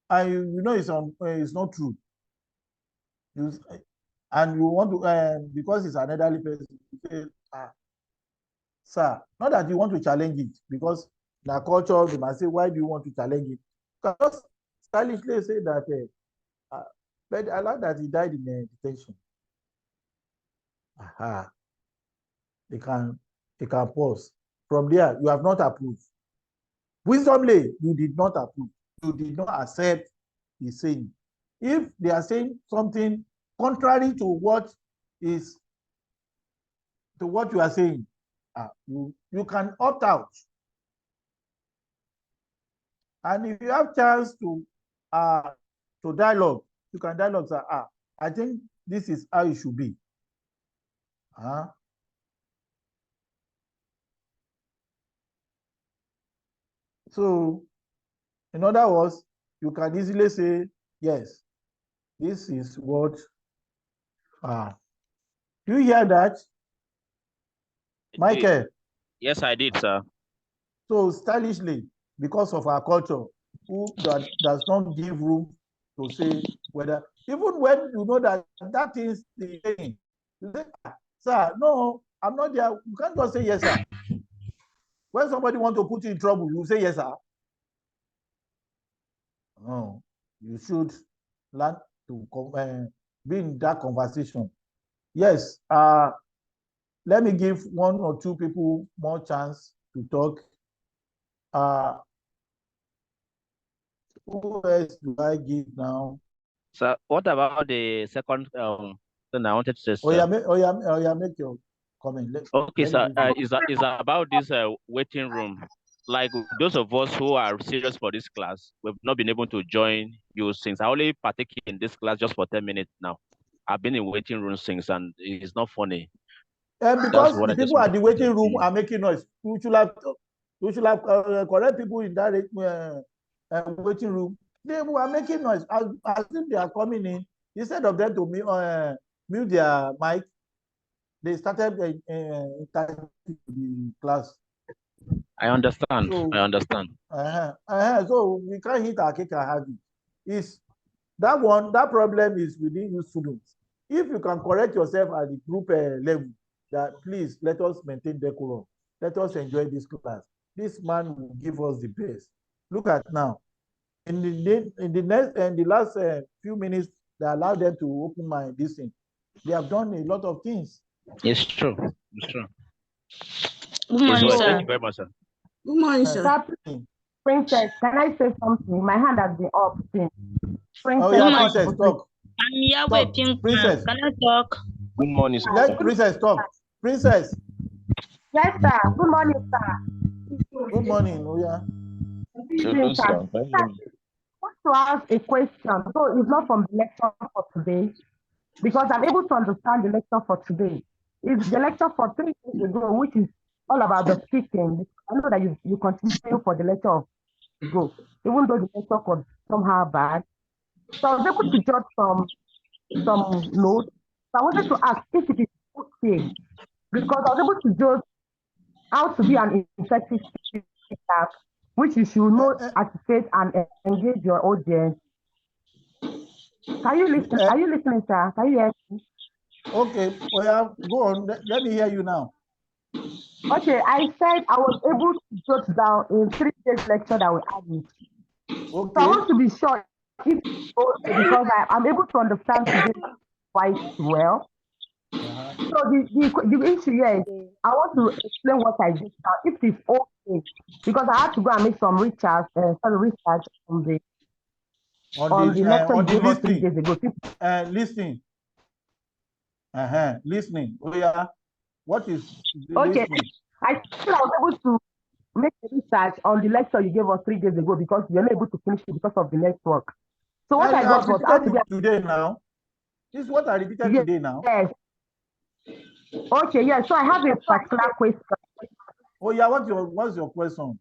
A: and you know it's not true, and you want to because it's an elderly person, you say, sir, not that you want to challenge it, because the culture, they might say, why do you want to challenge it? Because stylishly say that, but I like that he died in detention. They can pause. From there, you have not approved. Wisdomly, you did not approve. You did not accept the saying. If they are saying something contrary to what you are saying, you can opt out. And if you have chance to dialogue, you can dialogue, say, I think this is how it should be. So, in other words, you can easily say, yes, this is what. Do you hear that, Michael?
I: Yes, I did, sir.
A: So stylishly, because of our culture, who does not give room to say whether, even when you know that is the thing, you say, sir, no, I'm not there. You can't just say yes, sir. When somebody wants to put you in trouble, you say yes, sir. No, you should learn to be in that conversation. Yes, let me give one or two people more chance to talk. Who else do I give now?
I: So what about the second thing I wanted to say?
A: Make your comment.
I: Okay, sir. Is about this waiting room. Like those of us who are serious for this class, we've not been able to join you since. I only partake in this class just for 10 minutes now. I've been in waiting room since, and it's not funny.
A: Because the people at the waiting room are making noise. We should have correct people in that waiting room. They were making noise as if they are coming in. Instead of them to mute their mic, they started the class.
I: I understand.
A: So we can't hit our cake and have it. That problem is within you students. If you can correct yourself at the group level, that please let us maintain decorum. Let us enjoy this class. This man will give us the best. Look at now. In the last few minutes, they allowed them to open my this thing. They have done a lot of things.
I: It's true. It's true.
D: Good morning, sir.
I: Thank you very much, sir.
G: Good morning, sir.
H: Princess, can I say something? My hand has been up since.
A: Princess, Princess, talk.
D: I'm here waiting.
A: Princess.
D: Can I talk?
I: Good morning, sir.
A: Let Princess talk. Princess.
H: Yes, sir. Good morning, sir.
A: Good morning, Oya.
K: Evening, sir. I want to ask a question. So it's not from the lecture for today, because I'm able to understand the lecture for today. It's the lecture for 3 days ago, which is all about the speaking. I know that you continue for the lecture of ago, even though the lecture was somehow bad. So I was able to jot some notes. So I wanted to ask if it is okay, because I was able to jot how to be an effective speaker, which you should know, articulate and engage your audience. Can you listen? Are you listening, sir? Can you hear me?
A: Okay, well, go on. Let me hear you now.
K: Okay, I said I was able to jot down in 3 days lecture that we had.
A: Okay.
K: So I want to be sure if because I'm able to understand today quite well. So the issue here is I want to explain what I did now. If it's okay, because I had to go and make some research on the lecture you gave us 3 days ago.
A: Listening. Listening. Oh yeah. What is
K: okay?
A: Listening?
K: I think I was able to make a research on the lecture you gave us 3 days ago because we were not able to finish it because of the network. So what I got was how to be
A: today now. This is what I repeated today now.
K: Yes. Okay, yes. So I have a particular question.
A: Oh yeah, what's your question?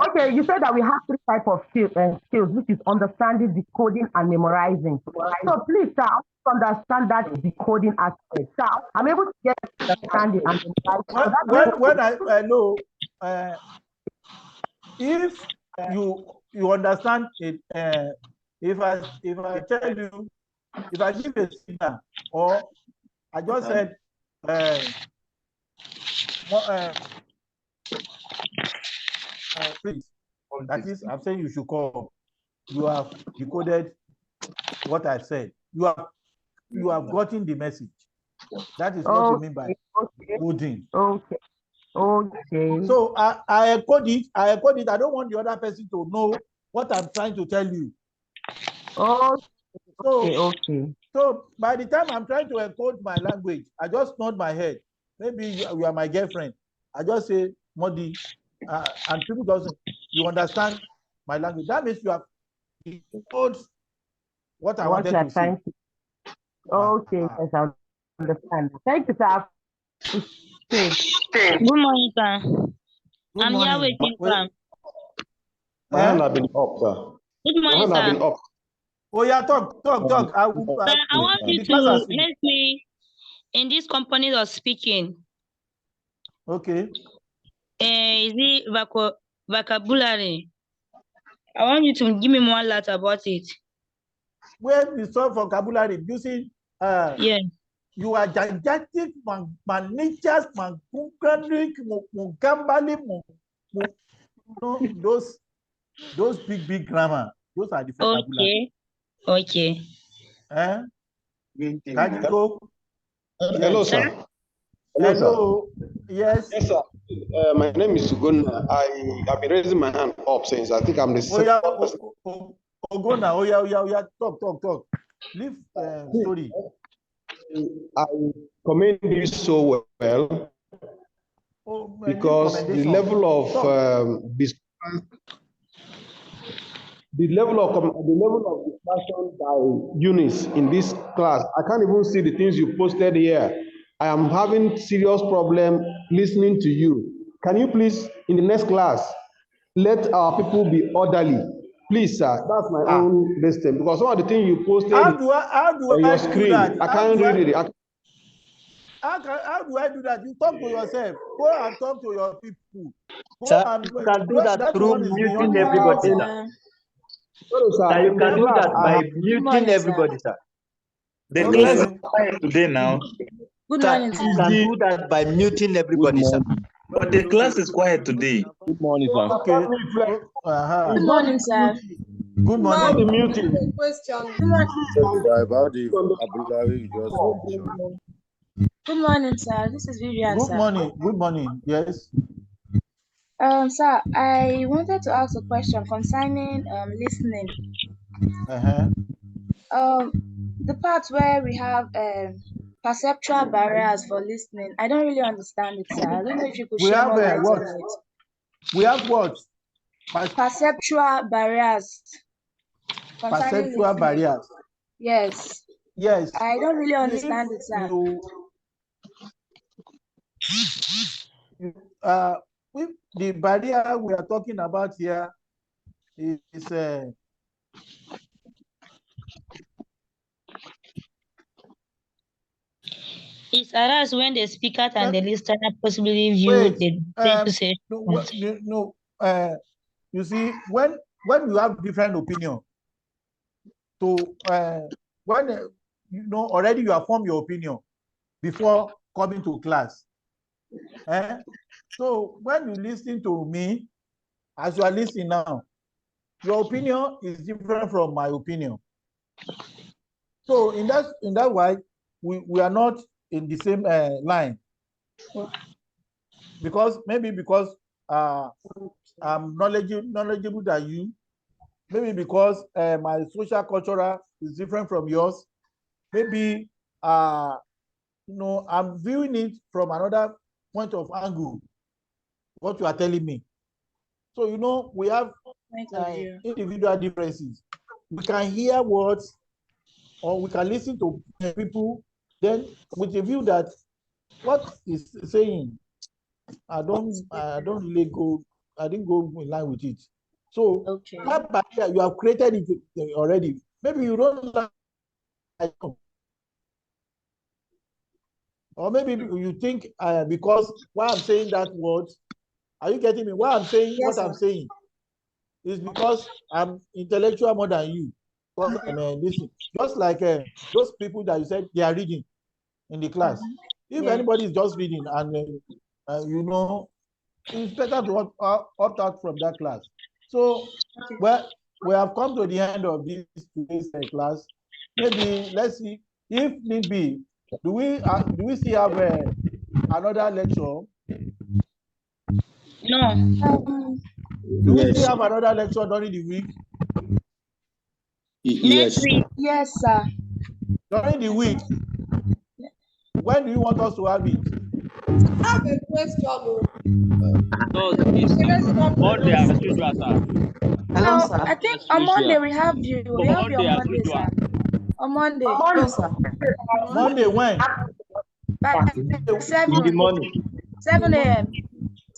K: Okay, you said that we have 3 types of skills, which is understanding, decoding, and memorizing. So please, sir, I want to understand that decoding aspect. Sir, I'm able to get understanding and memorizing.
A: When I know, if you understand it, if I tell you, if I give a signal, or I just said, please, that is, I'm saying you should call. You have decoded what I said. You have gotten the message. That is what you mean by coding.
K: Okay. Okay.
A: So I encode it. I don't want the other person to know what I'm trying to tell you.
K: Okay.
A: So by the time I'm trying to encode my language, I just nod my head. Maybe you are my girlfriend. I just say, Modi, and people doesn't. You understand my language. That means you have decoded what I wanted to say.
K: Okay, yes, I understand. Thank you, sir.
D: Good morning, sir. I'm here waiting, sir.
L: My hand have been up, sir.
D: Good morning, sir.
A: Oh yeah, talk.
D: Sir, I want you to help me in this company of speaking.
A: Okay.
D: Is it vocabulary? I want you to give me more light about it.
A: When we solve vocabulary, using you are gigantic, managers, those big grammar. Those are the vocabulary.
D: Okay.
A: Can you go?
L: Hello,
A: yes.
L: Sir.
A: Hello.
L: Sir.
A: Yes.
L: Yes, sir. My name is Sugona. I have been raising my hand up since I think I'm the second person.
A: Ogona. Oh yeah. Talk. Leave story.
L: I commend you so well because the level of discussion by Eunice in this class, I can't even see the things you posted here. I am having serious problem listening to you. Can you please, in the next class, let our people be orderly? Please, sir. That's my own mistake because some of the things you posted on your screen, I can't read it.
A: How do I do that? You talk to yourself. Go and talk to your people.
M: Sir, you can do that through muting everybody, sir. Sir, you can do that by muting everybody, sir. The class is quiet today now.
N: Good morning,
M: sir. You can do that by muting everybody, sir. But the class is quiet today.
I: Good morning, sir.
A: Okay.
N: Good morning, sir.
A: Good morning.
L: The muting.
N: Question. Good morning.
J: About the vocabulary you just mentioned.
N: Good morning, sir. This is Vivian,
A: Good
N: sir.
A: morning. Good morning. Yes.
N: Sir, I wanted to ask a question concerning listening. The part where we have perceptual barriers for listening, I don't really understand it, sir. I don't know if you could share more light on it.
A: We have what?
N: Perceptual barriers.
A: Perceptual barriers.
N: Yes.
A: Yes.
N: I don't really understand it, sir.
A: With the barrier we are talking about here is
D: It's aroused when the speaker and the listener possibly view the same
A: you see, when you have different opinion, when already you have formed your opinion before coming to class. So when you listen to me, as you are listening now, your opinion is different from my opinion. So in that way, we are not in the same line. Because I'm knowledgeable than you. Maybe because my social cultural is different from yours. Maybe I'm viewing it from another point of angle, what you are telling me. So we have individual differences. We can hear words, or we can listen to people, then with a view that what is saying, I didn't go in line with it. So that barrier, you have created it already. Maybe you don't like it. Or maybe you think because why I'm saying that word, are you getting me? Why I'm saying what I'm saying is because I'm intellectual more than you. Because listen, just like those people that you said they are reading in the class. If anybody is just reading and it's better to opt out from that class. So, well, we have come to the end of this today's class. Maybe let's see if need be. Do we still have another lecture?
D: No.
A: Do we still have another lecture during the week?
N: Next week. Yes, sir.
A: During the week. When do you want us to have it?
G: I have a question.
I: Monday as usual, sir.
N: Hello, sir. I think on Monday we have you. We have you on Monday, sir. On Monday.
K: Morning, sir.
A: Monday when?
N: By 7.
M: In the morning.
N: 7 a.m.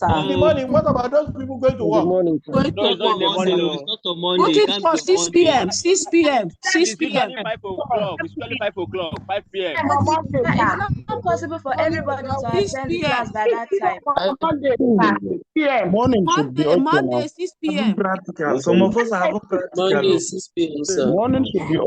A: In the morning. What about those people going to work?
I: No, it's not in the morning.
O: It's not on Monday. Put it for 6 p.m. 6 p.m. 6 p.m.
I: It's 5 o'clock. It's 5 o'clock. 5 p.m.
N: It's not possible for everybody to attend the class by that time.
L: Morning should be okay now.
O: Monday, 6 p.m.
M: Practical. Some of us have practical.
O: Monday, 6 p.m., sir.
L: Morning should be okay.